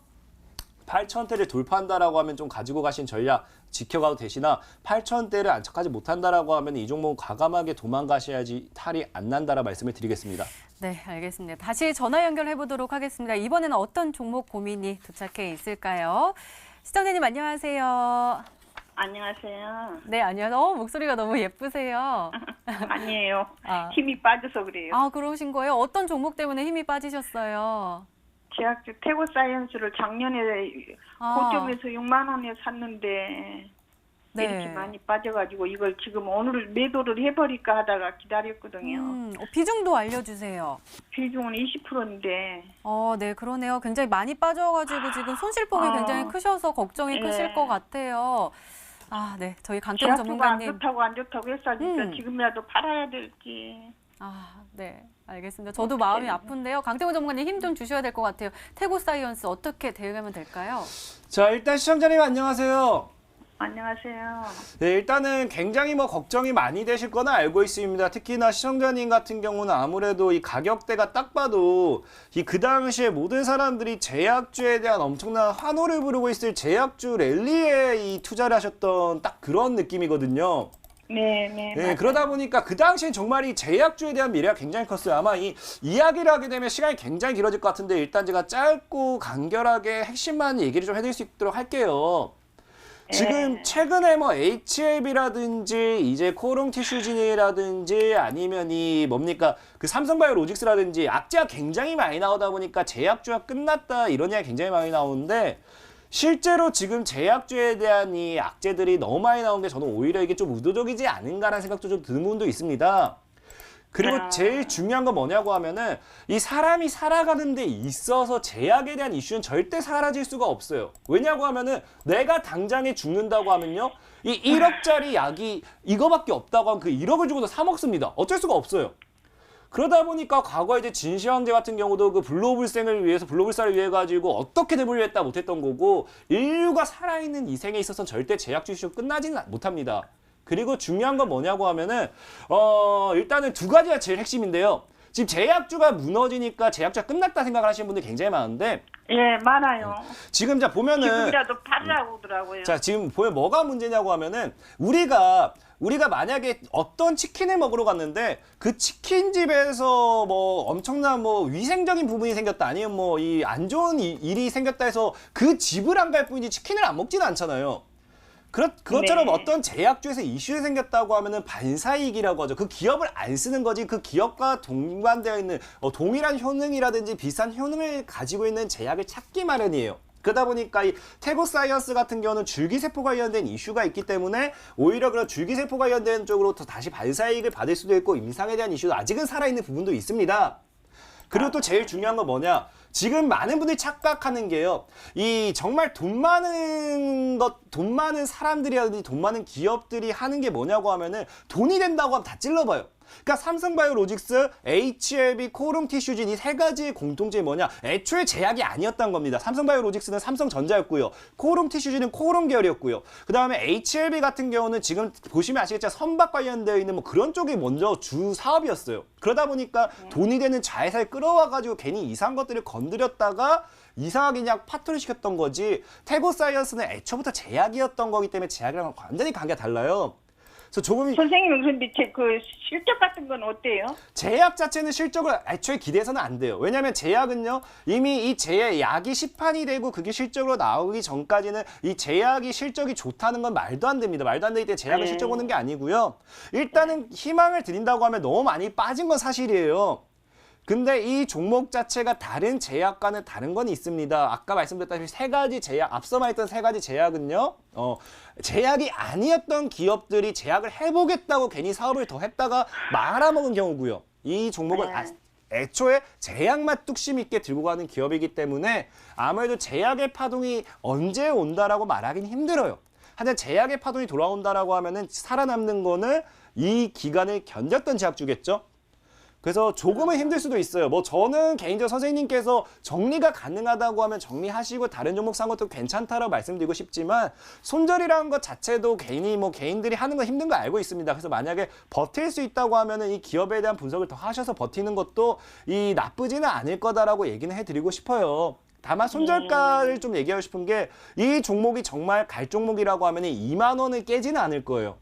8,000원대를 돌파한다라고 하면 좀 가지고 가신 전략 지켜가도 되시나 8,000원대를 안착하지 못한다라고 하면 이 종목은 과감하게 도망가셔야지 탈이 안 난다라 말씀을 드리겠습니다. 네, 알겠습니다. 다시 전화 연결해 보도록 하겠습니다. 이번에는 어떤 종목 고민이 도착해 있을까요? 시청자님 안녕하세요. 안녕하세요. 네, 안녕하세요. 목소리가 너무 예쁘세요. 아니에요. 아. 힘이 빠져서 그래요. 아, 그러신 거예요? 어떤 종목 때문에 힘이 빠지셨어요? 제약주 태고사이언스를 작년에 고점에서 6만 원에 샀는데 네. 이렇게 많이 빠져가지고 이걸 지금 오늘 매도를 해버릴까 하다가 기다렸거든요. 비중도 알려주세요. 비중은 20%인데 네, 그러네요. 굉장히 많이 빠져가지고 지금 손실폭이 굉장히 크셔서 걱정이 크실 것 같아요. 아, 네, 저희 강태훈 제약주가 안 전문가님. 좋다고 해서 진짜 지금이라도 팔아야 될지. 아, 네. 알겠습니다. 저도 마음이 아픈데요. 강태곤 전문가님 힘 좀 주셔야 될 것 같아요. 태고사이언스 어떻게 대응하면 될까요? 자, 일단 시청자님 안녕하세요. 안녕하세요. 네, 일단은 굉장히 걱정이 많이 되실 거는 알고 있습니다. 특히나 시청자님 같은 경우는 아무래도 이 가격대가 딱 봐도 그 당시에 모든 사람들이 제약주에 대한 엄청난 환호를 부르고 있을 제약주 랠리에 이 투자를 하셨던 딱 그런 느낌이거든요. 네. 네, 그러다 보니까 그 당시엔 정말 이 제약주에 대한 미래가 굉장히 컸어요. 아마 이 이야기를 하게 되면 시간이 굉장히 길어질 것 같은데 일단 제가 짧고 간결하게 핵심만 얘기를 좀 해드릴 수 있도록 할게요. 지금 최근에 HLB라든지 이제 코롱 티슈진이라든지 아니면 이 뭡니까 그 삼성바이오로직스라든지 악재가 굉장히 많이 나오다 보니까 제약주가 끝났다 이런 이야기 굉장히 많이 나오는데 실제로 지금 제약주에 대한 이 악재들이 너무 많이 나온 게 저는 오히려 이게 좀 의도적이지 않은가라는 생각도 좀 드는 부분도 있습니다. 그리고 제일 중요한 건 뭐냐고 하면은 이 사람이 살아가는 데 있어서 제약에 대한 이슈는 절대 사라질 수가 없어요. 왜냐고 하면은 내가 당장에 죽는다고 하면요. 이 1억짜리 약이 이거밖에 없다고 하면 그 1억을 주고도 사 먹습니다. 어쩔 수가 없어요. 그러다 보니까 과거에 이제 진시황제 같은 경우도 그 블로불생을 위해서 블로불사를 위해 가지고 어떻게 대물을 했다 못했던 거고 인류가 살아있는 이 생에 있어서는 절대 제약주 이슈가 끝나지는 못합니다. 그리고 중요한 건 뭐냐고 하면은 일단은 두 가지가 제일 핵심인데요. 지금 제약주가 무너지니까 제약주가 끝났다 생각을 하시는 분들이 굉장히 많은데 예, 많아요. 지금 자 보면은 지금이라도 팔으라고 하더라고요. 자 지금 보면 뭐가 문제냐고 하면은 우리가 만약에 어떤 치킨을 먹으러 갔는데 그 치킨집에서 엄청난 위생적인 부분이 생겼다 아니면 이 안 좋은 일이 생겼다 해서 그 집을 안 갈 뿐이지 치킨을 안 먹지는 않잖아요. 그것처럼 네. 어떤 제약주에서 이슈가 생겼다고 하면은 반사이익이라고 하죠. 그 기업을 안 쓰는 거지 그 기업과 동반되어 있는 동일한 효능이라든지 비슷한 효능을 가지고 있는 제약을 찾기 마련이에요. 그러다 보니까 이 태고사이언스 같은 경우는 줄기세포 관련된 이슈가 있기 때문에 오히려 그런 줄기세포 관련된 쪽으로 더 다시 반사이익을 받을 수도 있고 임상에 대한 이슈도 아직은 살아있는 부분도 있습니다. 그리고 또 제일 중요한 건 뭐냐? 지금 많은 분들이 착각하는 게요. 이 정말 돈 많은 사람들이라든지 돈 많은 기업들이 하는 게 뭐냐고 하면은 돈이 된다고 하면 다 찔러봐요. 그러니까 삼성바이오로직스, HLB, 코롱 티슈진 이 세 가지의 공통점이 뭐냐? 애초에 제약이 아니었던 겁니다. 삼성바이오로직스는 삼성전자였고요. 코롱 티슈진은 코롱 계열이었고요. 그 다음에 HLB 같은 경우는 지금 보시면 아시겠지만 선박 관련되어 있는 그런 쪽이 먼저 주 사업이었어요. 그러다 보니까 돈이 되는 자회사를 끌어와가지고 괜히 이상한 것들을 건드렸다가 이상하게 그냥 파토를 시켰던 거지 태고사이언스는 애초부터 제약이었던 거기 때문에 제약이랑 완전히 관계가 달라요. 그래서 조금 선생님은 근데 그 실적 같은 건 어때요? 제약 자체는 실적을 애초에 기대해서는 안 돼요. 왜냐하면 제약은요 이미 이 제약이 시판이 되고 그게 실적으로 나오기 전까지는 이 제약이 실적이 좋다는 건 말도 안 됩니다. 말도 안 되기 때문에 제약을 실적 오는 게 아니고요. 일단은 희망을 드린다고 하면 너무 많이 빠진 건 사실이에요. 근데 이 종목 자체가 다른 제약과는 다른 건 있습니다. 아까 말씀드렸다시피 세 가지 제약, 앞서 말했던 세 가지 제약은요. 제약이 아니었던 기업들이 제약을 해보겠다고 괜히 사업을 더 했다가 말아먹은 경우고요. 이 종목은 애초에 제약만 뚝심 있게 들고 가는 기업이기 때문에 아무래도 제약의 파동이 언제 온다라고 말하기는 힘들어요. 하지만 제약의 파동이 돌아온다라고 하면은 살아남는 거는 이 기간을 견뎠던 제약주겠죠. 그래서 조금은 힘들 수도 있어요. 저는 개인적으로 선생님께서 정리가 가능하다고 하면 정리하시고 다른 종목 산 것도 괜찮다라고 말씀드리고 싶지만 손절이라는 것 자체도 괜히 개인들이 하는 건 힘든 거 알고 있습니다. 그래서 만약에 버틸 수 있다고 하면은 이 기업에 대한 분석을 더 하셔서 버티는 것도 이 나쁘지는 않을 거다라고 얘기는 해드리고 싶어요. 다만 손절가를 좀 얘기하고 싶은 게 이 종목이 정말 갈 종목이라고 하면 2만 원을 깨지는 않을 거예요.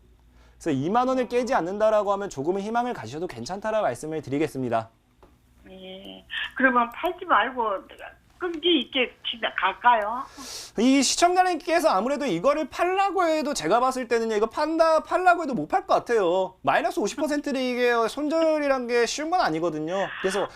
그래서 2만 원을 깨지 않는다라고 하면 조금은 희망을 가지셔도 괜찮다라고 말씀을 드리겠습니다. 예. 그러면 팔지 말고 끈기 있게 집에 갈까요? 이 시청자님께서 아무래도 이거를 팔라고 해도 제가 봤을 때는요, 이거 팔라고 해도 못 팔 것 같아요. 마이너스 50%를 이게 손절이란 게 쉬운 건 아니거든요. 그래서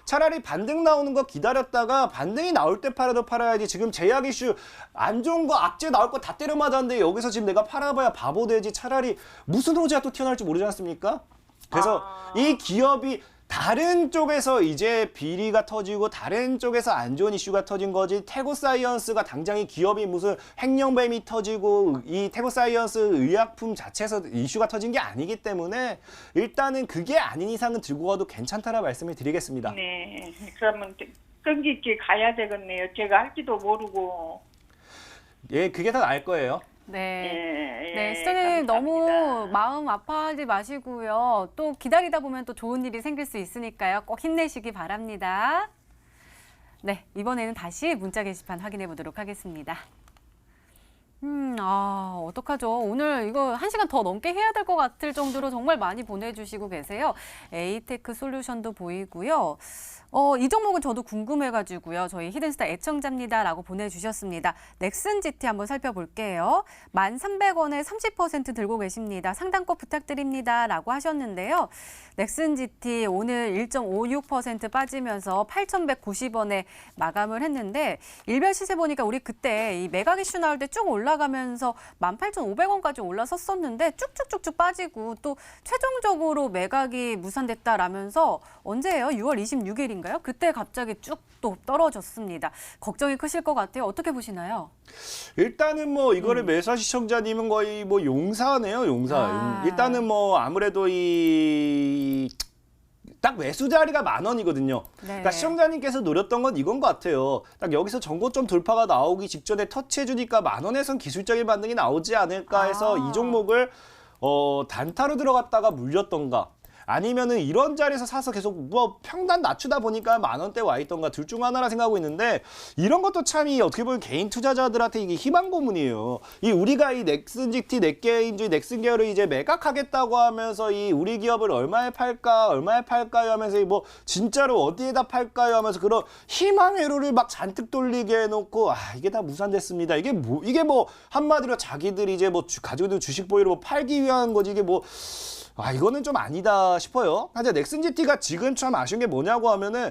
차라리 반등 나오는 거 기다렸다가 반등이 나올 때 팔아도 팔아야지. 지금 제약 이슈 안 좋은 거 악재 나올 거 다 때려 맞았는데 여기서 지금 내가 팔아봐야 바보 되지. 차라리 무슨 호재가 또 튀어나올지 모르지 않습니까? 그래서 이 기업이 다른 쪽에서 이제 비리가 터지고 다른 쪽에서 안 좋은 이슈가 터진 거지 태고사이언스가 당장 이 기업이 무슨 횡령뱀이 터지고 이 태고사이언스 의약품 자체에서 이슈가 터진 게 아니기 때문에 일단은 그게 아닌 이상은 들고 가도 괜찮다라 말씀을 드리겠습니다. 네. 그러면 끈기 있게 가야 되겠네요. 제가 할지도 모르고. 예, 그게 더 나을 거예요. 네. 예, 네, 예, 시장님 너무 감사합니다. 마음 아파하지 마시고요. 또 기다리다 보면 또 좋은 일이 생길 수 있으니까요. 꼭 힘내시기 바랍니다. 네, 이번에는 다시 문자 게시판 확인해 보도록 하겠습니다. 어떡하죠? 오늘 이거 1시간 더 넘게 해야 될 것 같을 정도로 정말 많이 보내주시고 계세요. 에이테크 솔루션도 보이고요. 이 종목은 저도 궁금해가지고요. 저희 히든스타 애청자입니다라고 보내주셨습니다. 넥슨 GT 한번 살펴볼게요. 1,300원에 30% 들고 계십니다. 상담 꼭 부탁드립니다라고 하셨는데요. 넥슨 GT 오늘 1.56% 빠지면서 8,190원에 마감을 했는데 일별 시세 보니까 우리 그때 이 매각 이슈 나올 때 쭉 올라가면서 18,500원까지 올라섰었는데 쭉쭉쭉쭉 빠지고 또 최종적으로 매각이 무산됐다라면서 언제예요? 6월 26일인가요? 그때 갑자기 쭉 또 떨어졌습니다. 걱정이 크실 것 같아요. 어떻게 보시나요? 일단은 뭐 이거를 매수한 시청자님은 거의 뭐 용사네요, 용사. 일단은 뭐 아무래도 이 딱 매수 자리가 10,000원이거든요. 네. 그러니까 시청자님께서 노렸던 건 이건 것 같아요. 딱 여기서 전고점 돌파가 나오기 직전에 터치해주니까 10,000원에선 기술적인 반등이 나오지 않을까 해서 이 종목을 단타로 들어갔다가 물렸던가. 아니면은 이런 자리에서 사서 계속 뭐 평단 낮추다 보니까 10,000원대 와 있던가 둘 중 하나라 생각하고 있는데 이런 것도 참 이 어떻게 보면 개인 투자자들한테 이게 희망 고문이에요. 이 우리가 이 넥슨 GT 넥게인즈 넥슨 계열을 이제 매각하겠다고 하면서 이 우리 기업을 얼마에 팔까요 하면서 이 뭐 진짜로 어디에다 팔까요 하면서 그런 희망 회로를 막 잔뜩 돌리게 해놓고 이게 다 무산됐습니다. 이게 뭐 한마디로 자기들이 이제 뭐 가지고 있는 주식 보유를 뭐 팔기 위한 거지 이게 뭐 이거는 좀 아니다 싶어요. 하여튼 넥슨 GT가 지금 참 아쉬운 게 뭐냐고 하면은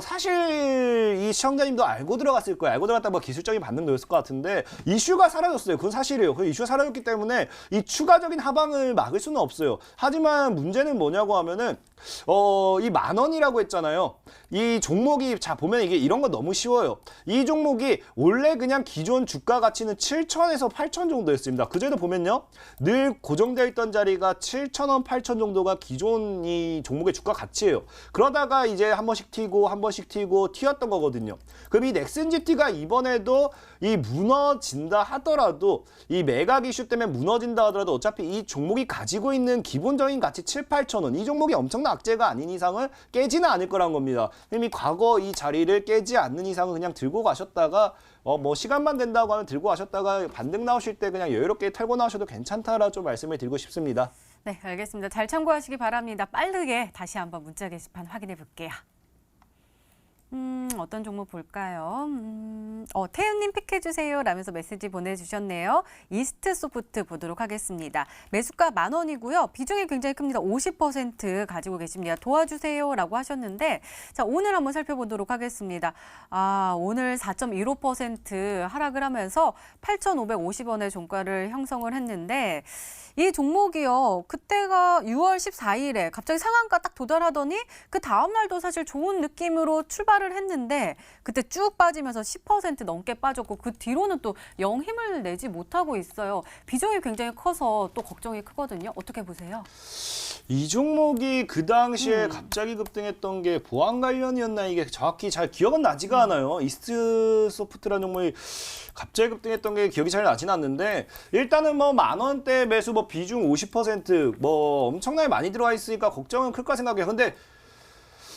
사실 이 시청자님도 알고 들어갔을 거예요. 알고 들어갔다 뭐 기술적인 반응도 있을 것 같은데 이슈가 사라졌어요. 그건 사실이에요. 그 이슈가 사라졌기 때문에 이 추가적인 하방을 막을 수는 없어요. 하지만 문제는 뭐냐고 하면은 이 10,000원이라고 했잖아요. 이 종목이 자 보면 이게 이런 거 너무 쉬워요. 이 종목이 원래 그냥 기존 주가 가치는 7,000에서 8,000 정도였습니다. 그전에도 보면요. 늘 고정되어 있던 자리가 7,000원, 8,000 정도가 기존 이 종목의 주가 가치예요. 그러다가 이제 한 번씩 튀고 튀었던 거거든요. 그럼 이 넥슨 GT가 이번에도 이 무너진다 하더라도 이 매각 이슈 때문에 무너진다 하더라도 어차피 이 종목이 가지고 있는 기본적인 가치 7, 8,000원 이 종목이 엄청난 악재가 아닌 이상은 깨지는 않을 거란 겁니다. 이미 과거 이 자리를 깨지 않는 이상은 그냥 들고 가셨다가 뭐 시간만 된다고 하면 들고 가셨다가 반등 나오실 때 그냥 여유롭게 털고 나오셔도 괜찮다라 좀 말씀을 드리고 싶습니다. 네, 알겠습니다. 잘 참고하시기 바랍니다. 빠르게 다시 한번 문자 게시판 확인해 볼게요. 어떤 종목 볼까요? 태윤님 픽해주세요 라면서 메시지 보내주셨네요. 이스트 소프트 보도록 하겠습니다. 매수가 10,000원이고요. 비중이 굉장히 큽니다. 50% 가지고 계십니다. 도와주세요 라고 하셨는데 자 오늘 한번 살펴보도록 하겠습니다. 오늘 4.15% 하락을 하면서 8,550원의 종가를 형성을 했는데 이 종목이요. 그때가 6월 14일에 갑자기 상한가 딱 도달하더니 그 다음 날도 사실 좋은 느낌으로 출발을 했는데 그때 쭉 빠지면서 10% 넘게 빠졌고 그 뒤로는 또 영 힘을 내지 못하고 있어요. 비중이 굉장히 커서 또 걱정이 크거든요. 어떻게 보세요? 이 종목이 그 당시에 갑자기 급등했던 게 보안 관련이었나 이게 정확히 잘 기억은 나지가 않아요. 이스트 소프트라는 종목이 갑자기 급등했던 게 기억이 잘 나진 않는데 일단은 뭐 10,000원대 매수 뭐 비중 50% 엄청나게 많이 들어와 있으니까 걱정은 클까 생각해요. 근데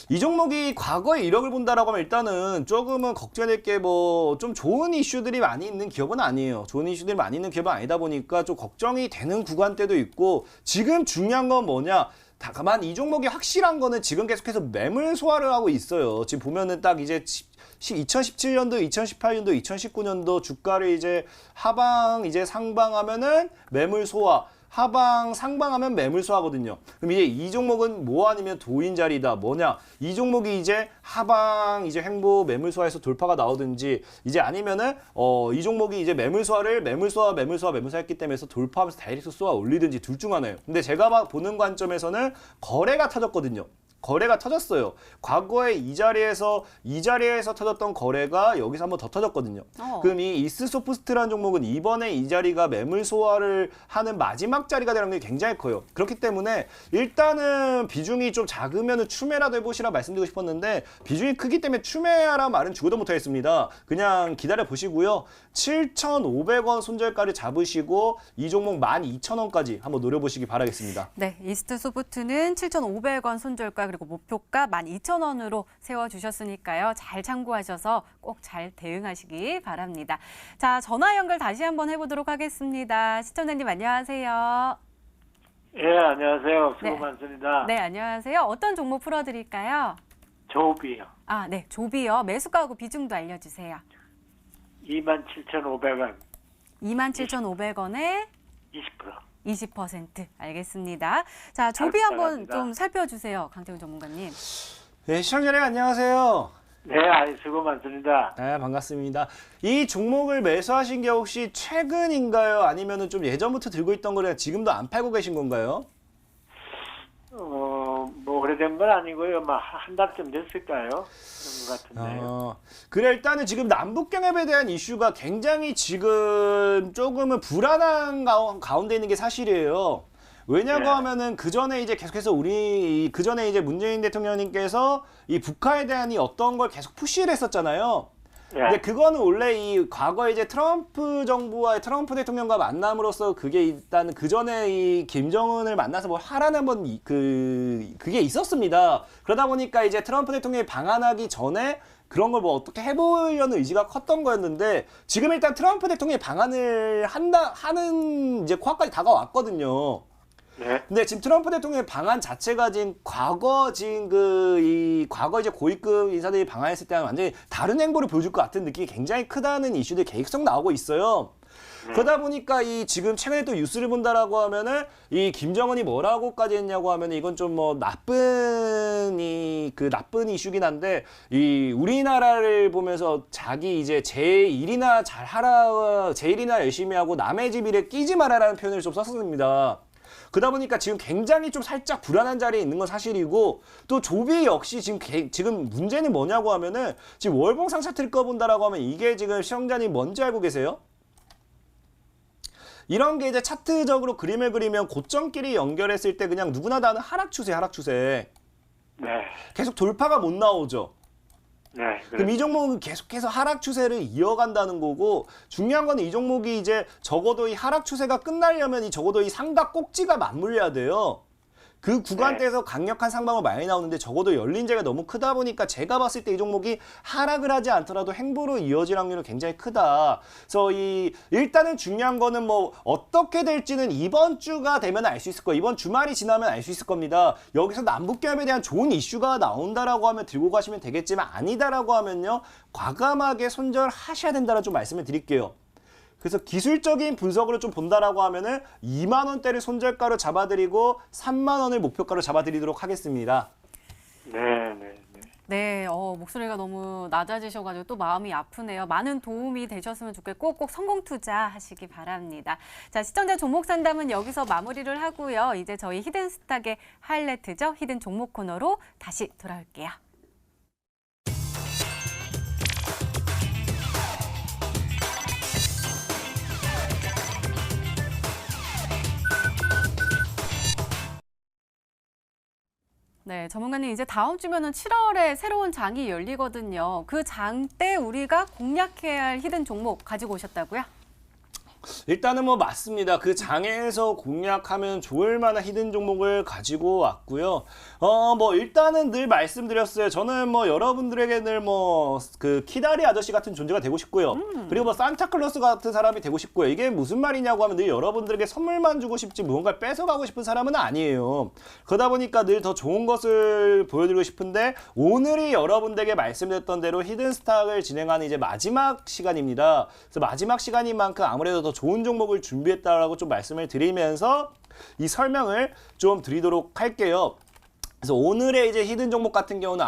이 종목이 과거의 이력을 본다라고 하면 일단은 조금은 걱정될 게 뭐 좀 좋은 이슈들이 많이 있는 기업은 아니에요. 좋은 이슈들이 많이 있는 기업은 아니다 보니까 좀 걱정이 되는 구간대도 있고 지금 중요한 건 뭐냐? 다만 이 종목이 확실한 거는 지금 계속해서 매물 소화를 하고 있어요. 지금 보면은 딱 이제 2017년도, 2018년도, 2019년도 주가를 이제 하방, 이제 상방하면은 매물 소화. 하방, 상방하면 매물 소화거든요. 그럼 이제 이 종목은 뭐 아니면 도인 자리다. 뭐냐? 이 종목이 이제 하방, 이제 횡보 매물 소화에서 돌파가 나오든지 이제 아니면은 이 종목이 이제 매물 소화를 매물 소화했기 때문에 돌파하면서 다이렉트 소화 올리든지 둘 중 하나예요. 근데 제가 보는 관점에서는 거래가 터졌거든요. 거래가 터졌어요. 과거에 이 자리에서 터졌던 거래가 여기서 한번 더 터졌거든요. 그럼 이 이스소프트라는 종목은 이번에 이 자리가 매물 소화를 하는 마지막 자리가 되는 게 굉장히 커요. 그렇기 때문에 일단은 비중이 좀 작으면 추매라도 해보시라 말씀드리고 싶었는데 비중이 크기 때문에 추매하라 말은 죽어도 못하겠습니다. 그냥 기다려 보시고요. 7,500원 손절가를 잡으시고 이 종목 12,000원까지 한번 노려보시기 바라겠습니다. 네, 이스트소프트는 7,500원 손절가 그리고 목표가 12,000원으로 세워주셨으니까요. 잘 참고하셔서 꼭 잘 대응하시기 바랍니다. 자, 전화 연결 다시 한번 해보도록 하겠습니다. 시청자님 안녕하세요. 예, 안녕하세요. 수고 네. 많습니다. 네, 안녕하세요. 어떤 종목 풀어드릴까요? 조비요. 아, 네, 조비요. 매수가하고 비중도 알려주세요. 27,500원. 27,500원에 20%. 20% 알겠습니다. 자, 조비 잘 한번 부탁합니다. 좀 살펴주세요. 강태훈 전문가님. 네, 시청자님 안녕하세요. 네, 수고 많습니다. 네, 반갑습니다. 이 종목을 매수하신 게 혹시 최근인가요? 아니면은 좀 예전부터 들고 있던 거를 지금도 안 팔고 계신 건가요? 뭐 오래된 건 아니고요. 한 달쯤 됐을까요? 그런 것 같은데요. 그래 일단은 지금 남북경협에 대한 이슈가 굉장히 지금 조금은 불안한 가운데 있는 게 사실이에요. 왜냐고 네. 하면은 그 전에 이제 계속해서 그 전에 이제 문재인 대통령님께서 이 북한에 대한 이 어떤 걸 계속 푸시를 했었잖아요. 근데 예. 그거는 원래 이 과거에 이제 트럼프 정부와 트럼프 대통령과 만남으로써 그게 일단 그 전에 이 김정은을 만나서 뭘 하라는 그게 있었습니다. 그러다 보니까 이제 트럼프 대통령이 방한하기 전에 그런 걸 뭐 어떻게 해보려는 의지가 컸던 거였는데 지금 일단 트럼프 대통령이 방한을 하는 이제 코앞까지 다가왔거든요. 네. 근데 지금 트럼프 대통령의 방안 자체가 과거 이제 고위급 인사들이 방한했을 때랑 완전히 다른 행보를 보여줄 것 같은 느낌이 굉장히 크다는 이슈들이 계속 나오고 있어요. 그러다 보니까 이 지금 최근에 또 뉴스를 본다라고 하면은 이 김정은이 뭐라고까지 했냐고 하면은 이건 좀 뭐 나쁜 이슈긴 한데 이 우리나라를 보면서 자기 이제 제 일이나 열심히 하고 남의 집 일에 끼지 말아라는 표현을 좀 썼습니다. 그러다 보니까 지금 굉장히 좀 살짝 불안한 자리에 있는 건 사실이고 또 조비 역시 지금 문제는 뭐냐고 하면은 지금 월봉상 차트를 꺼본다라고 하면 이게 지금 시청자님 뭔지 알고 계세요? 이런 게 이제 차트적으로 그림을 그리면 고점끼리 연결했을 때 그냥 누구나 다 아는 하락 추세. 네. 계속 돌파가 못 나오죠. 네. 그럼 이 종목은 계속해서 하락 추세를 이어간다는 거고 중요한 건 이 종목이 이제 적어도 이 하락 추세가 끝나려면 적어도 이 상각 꼭지가 맞물려야 돼요. 그 구간대에서 강력한 상방을 많이 나오는데 적어도 열린 재가 너무 크다 보니까 제가 봤을 때 이 종목이 하락을 하지 않더라도 행보로 이어질 확률은 굉장히 크다. 그래서 일단은 중요한 거는 뭐 어떻게 될지는 이번 주가 되면 알 수 있을 거예요. 이번 주말이 지나면 알 수 있을 겁니다. 여기서 남북경협에 대한 좋은 이슈가 나온다라고 하면 들고 가시면 되겠지만 아니다라고 하면요. 과감하게 손절하셔야 된다는 좀 말씀을 드릴게요. 그래서 기술적인 분석으로 좀 본다라고 하면은 2만 원대를 손절가로 잡아드리고 3만 원을 목표가로 잡아드리도록 하겠습니다. 네. 네, 목소리가 너무 낮아지셔가지고 또 마음이 아프네요. 많은 도움이 되셨으면 좋겠고 꼭 성공 투자하시기 바랍니다. 자, 시청자 종목 상담은 여기서 마무리를 하고요. 이제 저희 히든스탁의 하이라이트죠. 히든 종목 코너로 다시 돌아올게요. 네, 전문가님 이제 다음 주면은 7월에 새로운 장이 열리거든요. 그 장 때 우리가 공략해야 할 히든 종목 가지고 오셨다고요? 일단은 뭐 맞습니다. 그 장에서 공략하면 좋을 만한 히든 종목을 가지고 왔고요. 뭐 일단은 늘 말씀드렸어요. 저는 뭐 여러분들에게 늘 뭐 그 키다리 아저씨 같은 존재가 되고 싶고요. 그리고 뭐 산타클로스 같은 사람이 되고 싶고요. 이게 무슨 말이냐고 하면 늘 여러분들에게 선물만 주고 싶지 무언가를 뺏어가고 싶은 사람은 아니에요. 그러다 보니까 늘 더 좋은 것을 보여드리고 싶은데 오늘이 여러분들에게 말씀드렸던 대로 히든스탁을 진행하는 이제 마지막 시간입니다. 그래서 마지막 시간인 만큼 아무래도 더 좋은 종목을 준비했다라고 좀 말씀을 드리면서 이 설명을 좀 드리도록 할게요. 그래서 오늘의 이제 히든 종목 같은 경우는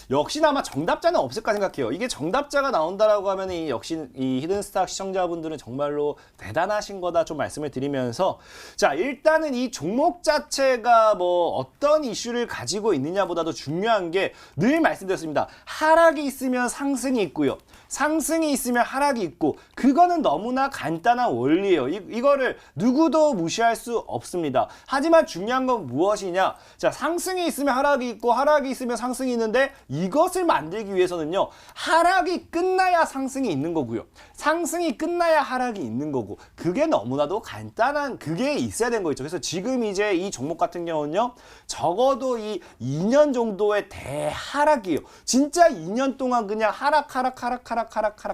역시나 아마 정답자는 없을까 생각해요. 이게 정답자가 나온다라고 하면 역시 이 히든스탁 시청자분들은 정말로 대단하신 거다 좀 말씀을 드리면서, 자, 일단은 이 종목 자체가 뭐 어떤 이슈를 가지고 있느냐보다도 중요한 게 늘 말씀드렸습니다. 하락이 있으면 상승이 있고요. 상승이 있으면 하락이 있고, 그거는 너무나 간단한 원리예요. 이거를 누구도 무시할 수 없습니다. 하지만 중요한 건 무엇이냐? 자, 상승이 있으면 하락이 있고 하락이 있으면 상승이 있는데, 이것을 만들기 위해서는요, 하락이 끝나야 상승이 있는 거고요. 상승이 끝나야 하락이 있는 거고, 그게 너무나도 간단한 그게 있어야 되는 거죠. 그래서 지금 이제 이 종목 같은 경우는요, 적어도 이 2년 정도의 대하락이에요. 진짜 2년 동안 그냥 하락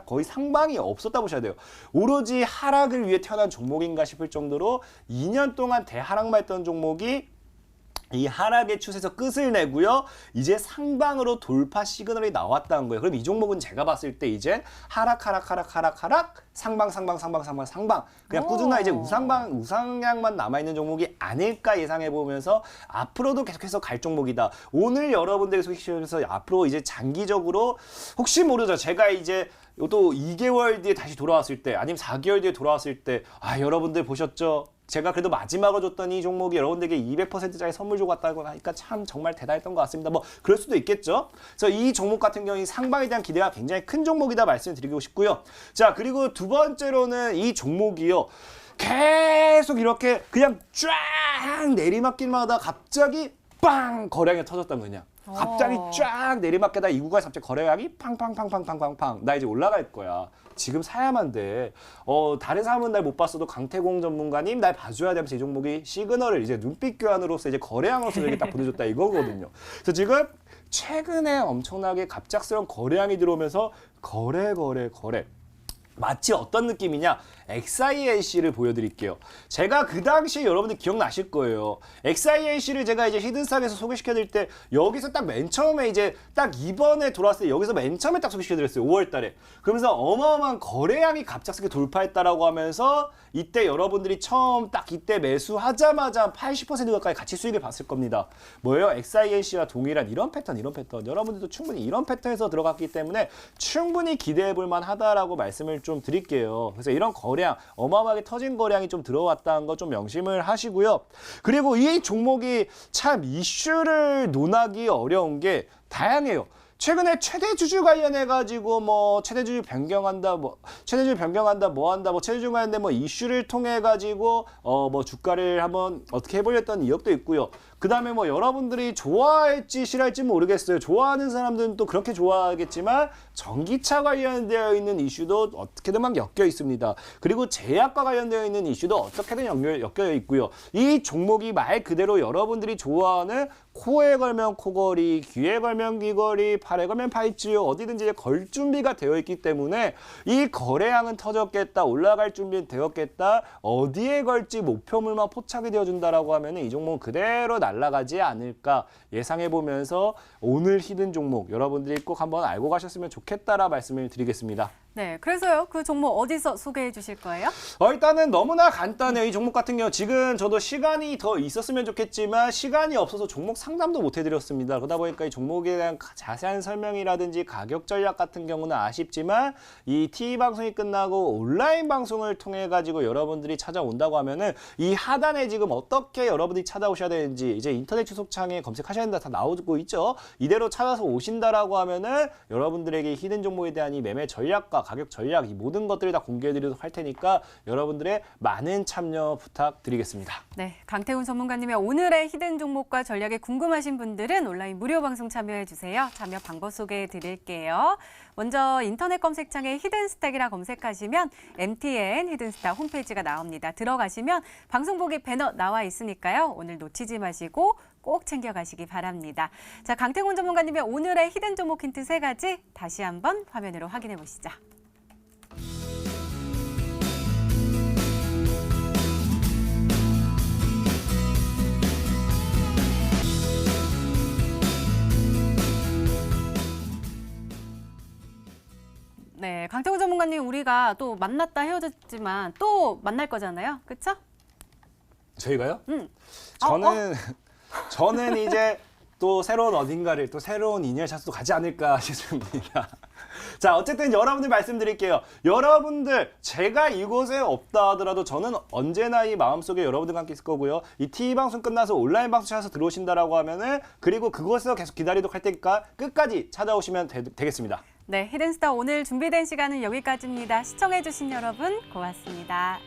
거의 상방이 없었다 보셔야 돼요. 오로지 하락을 위해 태어난 종목인가 싶을 정도로 2년 동안 대하락만 했던 종목이 이 하락의 추세에서 끝을 내고요, 이제 상방으로 돌파 시그널이 나왔다는 거예요. 그럼 이 종목은 제가 봤을 때 이제 하락 상방 그냥 꾸준한 이제 우상향만 남아있는 종목이 아닐까 예상해 보면서 앞으로도 계속해서 갈 종목이다. 오늘 여러분들에게 소개시켜주면서 앞으로 이제 장기적으로 혹시 모르죠. 제가 이제 또 2개월 뒤에 다시 돌아왔을 때, 아니면 4개월 뒤에 돌아왔을 때, 여러분들 보셨죠? 제가 그래도 마지막으로 줬던 이 종목이 여러분들에게 200%짜리 선물 주고 갔다고 하니까 참 정말 대단했던 것 같습니다. 뭐 그럴 수도 있겠죠. 그래서 이 종목 같은 경우는 상방에 대한 기대가 굉장히 큰 종목이다 말씀드리고 싶고요. 자, 그리고 두 번째로는 이 종목이요, 계속 이렇게 그냥 쫙 내리막길마다 갑자기 빵 거량이 터졌던 거냐. 갑자기 쫙 내리막길다 이 구간에서 갑자기 거래량이 팡팡팡팡팡팡팡, 나 이제 올라갈 거야. 지금 사야만 돼. 다른 사람은 날 못 봤어도 강태공 전문가님 날 봐줘야 되면서 이 종목이 시그널을 이제 눈빛 교환으로서 이제 거래량으로서 이렇게 딱 보내줬다 이거거든요. 그래서 지금 최근에 엄청나게 갑작스러운 거래량이 들어오면서 거래. 마치 어떤 느낌이냐? XILC를 보여드릴게요. 제가 그 당시에 여러분들 기억나실 거예요. XILC를 제가 이제 히든스탁에서 소개시켜드릴 때, 여기서 딱 맨 처음에 이제 딱 이번에 돌아왔을 때 여기서 맨 처음에 딱 소개시켜드렸어요. 5월 달에. 그러면서 어마어마한 거래량이 갑작스럽게 돌파했다라고 하면서, 이때 여러분들이 처음 딱 이때 매수하자마자 80% 가까이 가치 수익을 봤을 겁니다. 뭐예요? XILC와 동일한 이런 패턴. 여러분들도 충분히 이런 패턴에서 들어갔기 때문에 충분히 기대해 볼 만하다라고 말씀을 좀 드릴게요. 그래서 이런 거량, 어마어마하게 터진 거량이 좀 들어왔다는 거 좀 명심을 하시고요. 그리고 이 종목이 참 이슈를 논하기 어려운 게 다양해요. 최근에 최대 주주 관련해가지고 뭐 최대주주 변경한다, 최대주주 관련된 뭐 이슈를 통해가지고 뭐 주가를 한번 어떻게 해보렸던 이력도 있고요. 그 다음에 뭐 여러분들이 좋아할지 싫어할지 모르겠어요. 좋아하는 사람들은 또 그렇게 좋아하겠지만 전기차 관련되어 있는 이슈도 어떻게든 막 엮여 있습니다. 그리고 제약과 관련되어 있는 이슈도 어떻게든 엮여 있고요. 이 종목이 말 그대로 여러분들이 좋아하는 코에 걸면 코걸이, 귀에 걸면 귀걸이, 팔에 걸면 팔찌요, 어디든지 이제 걸 준비가 되어 있기 때문에 이 거래량은 터졌겠다, 올라갈 준비는 되었겠다, 어디에 걸지 목표물만 포착이 되어준다라고 하면 이 종목은 그대로 날아가지 않을까 예상해 보면서 오늘 히든 종목 여러분들이 꼭 한번 알고 가셨으면 좋겠다라 말씀을 드리겠습니다. 네, 그래서요. 그 종목 어디서 소개해 주실 거예요? 일단은 너무나 간단해요. 이 종목 같은 경우 지금 저도 시간이 더 있었으면 좋겠지만 시간이 없어서 종목 상담도 못 해드렸습니다. 그러다 보니까 이 종목에 대한 자세한 설명이라든지 가격 전략 같은 경우는 아쉽지만, 이 TV 방송이 끝나고 온라인 방송을 통해 가지고 여러분들이 찾아온다고 하면은 이 하단에 지금 어떻게 여러분들이 찾아오셔야 되는지 이제 인터넷 주소창에 검색하셔야 된다 다 나오고 있죠. 이대로 찾아서 오신다라고 하면은 여러분들에게 히든 종목에 대한 이 매매 전략과 가격 전략, 이 모든 것들을 다 공개해드리도록 할 테니까 여러분들의 많은 참여 부탁드리겠습니다. 네, 강태훈 전문가님의 오늘의 히든 종목과 전략에 궁금하신 분들은 온라인 무료 방송 참여해 주세요. 참여 방법 소개해 드릴게요. 먼저 인터넷 검색창에 히든스탁이라 검색하시면 MTN 히든스탁 홈페이지가 나옵니다. 들어가시면 방송 보기 배너 나와 있으니까요. 오늘 놓치지 마시고 꼭 챙겨가시기 바랍니다. 자, 강태훈 전문가님의 오늘의 히든 종목 힌트 3가지 다시 한번 화면으로 확인해 보시죠. 네, 강태훈 전문가님 우리가 또 만났다 헤어졌지만 또 만날 거잖아요. 그렇죠? 저희가요? 응. 저는 이제 또 새로운 어딘가를 또 새로운 인연을 찾아서 가지 않을까 싶습니다. 자, 어쨌든 여러분들 말씀드릴게요. 여러분들 제가 이곳에 없다 하더라도 저는 언제나 이 마음속에 여러분들과 함께 있을 거고요. 이 TV 방송 끝나서 온라인 방송 찾아서 들어오신다라고 하면은 그리고 그곳에서 계속 기다리도록 할 테니까 끝까지 찾아오시면 되겠습니다. 네, 히든스타 오늘 준비된 시간은 여기까지입니다. 시청해주신 여러분 고맙습니다.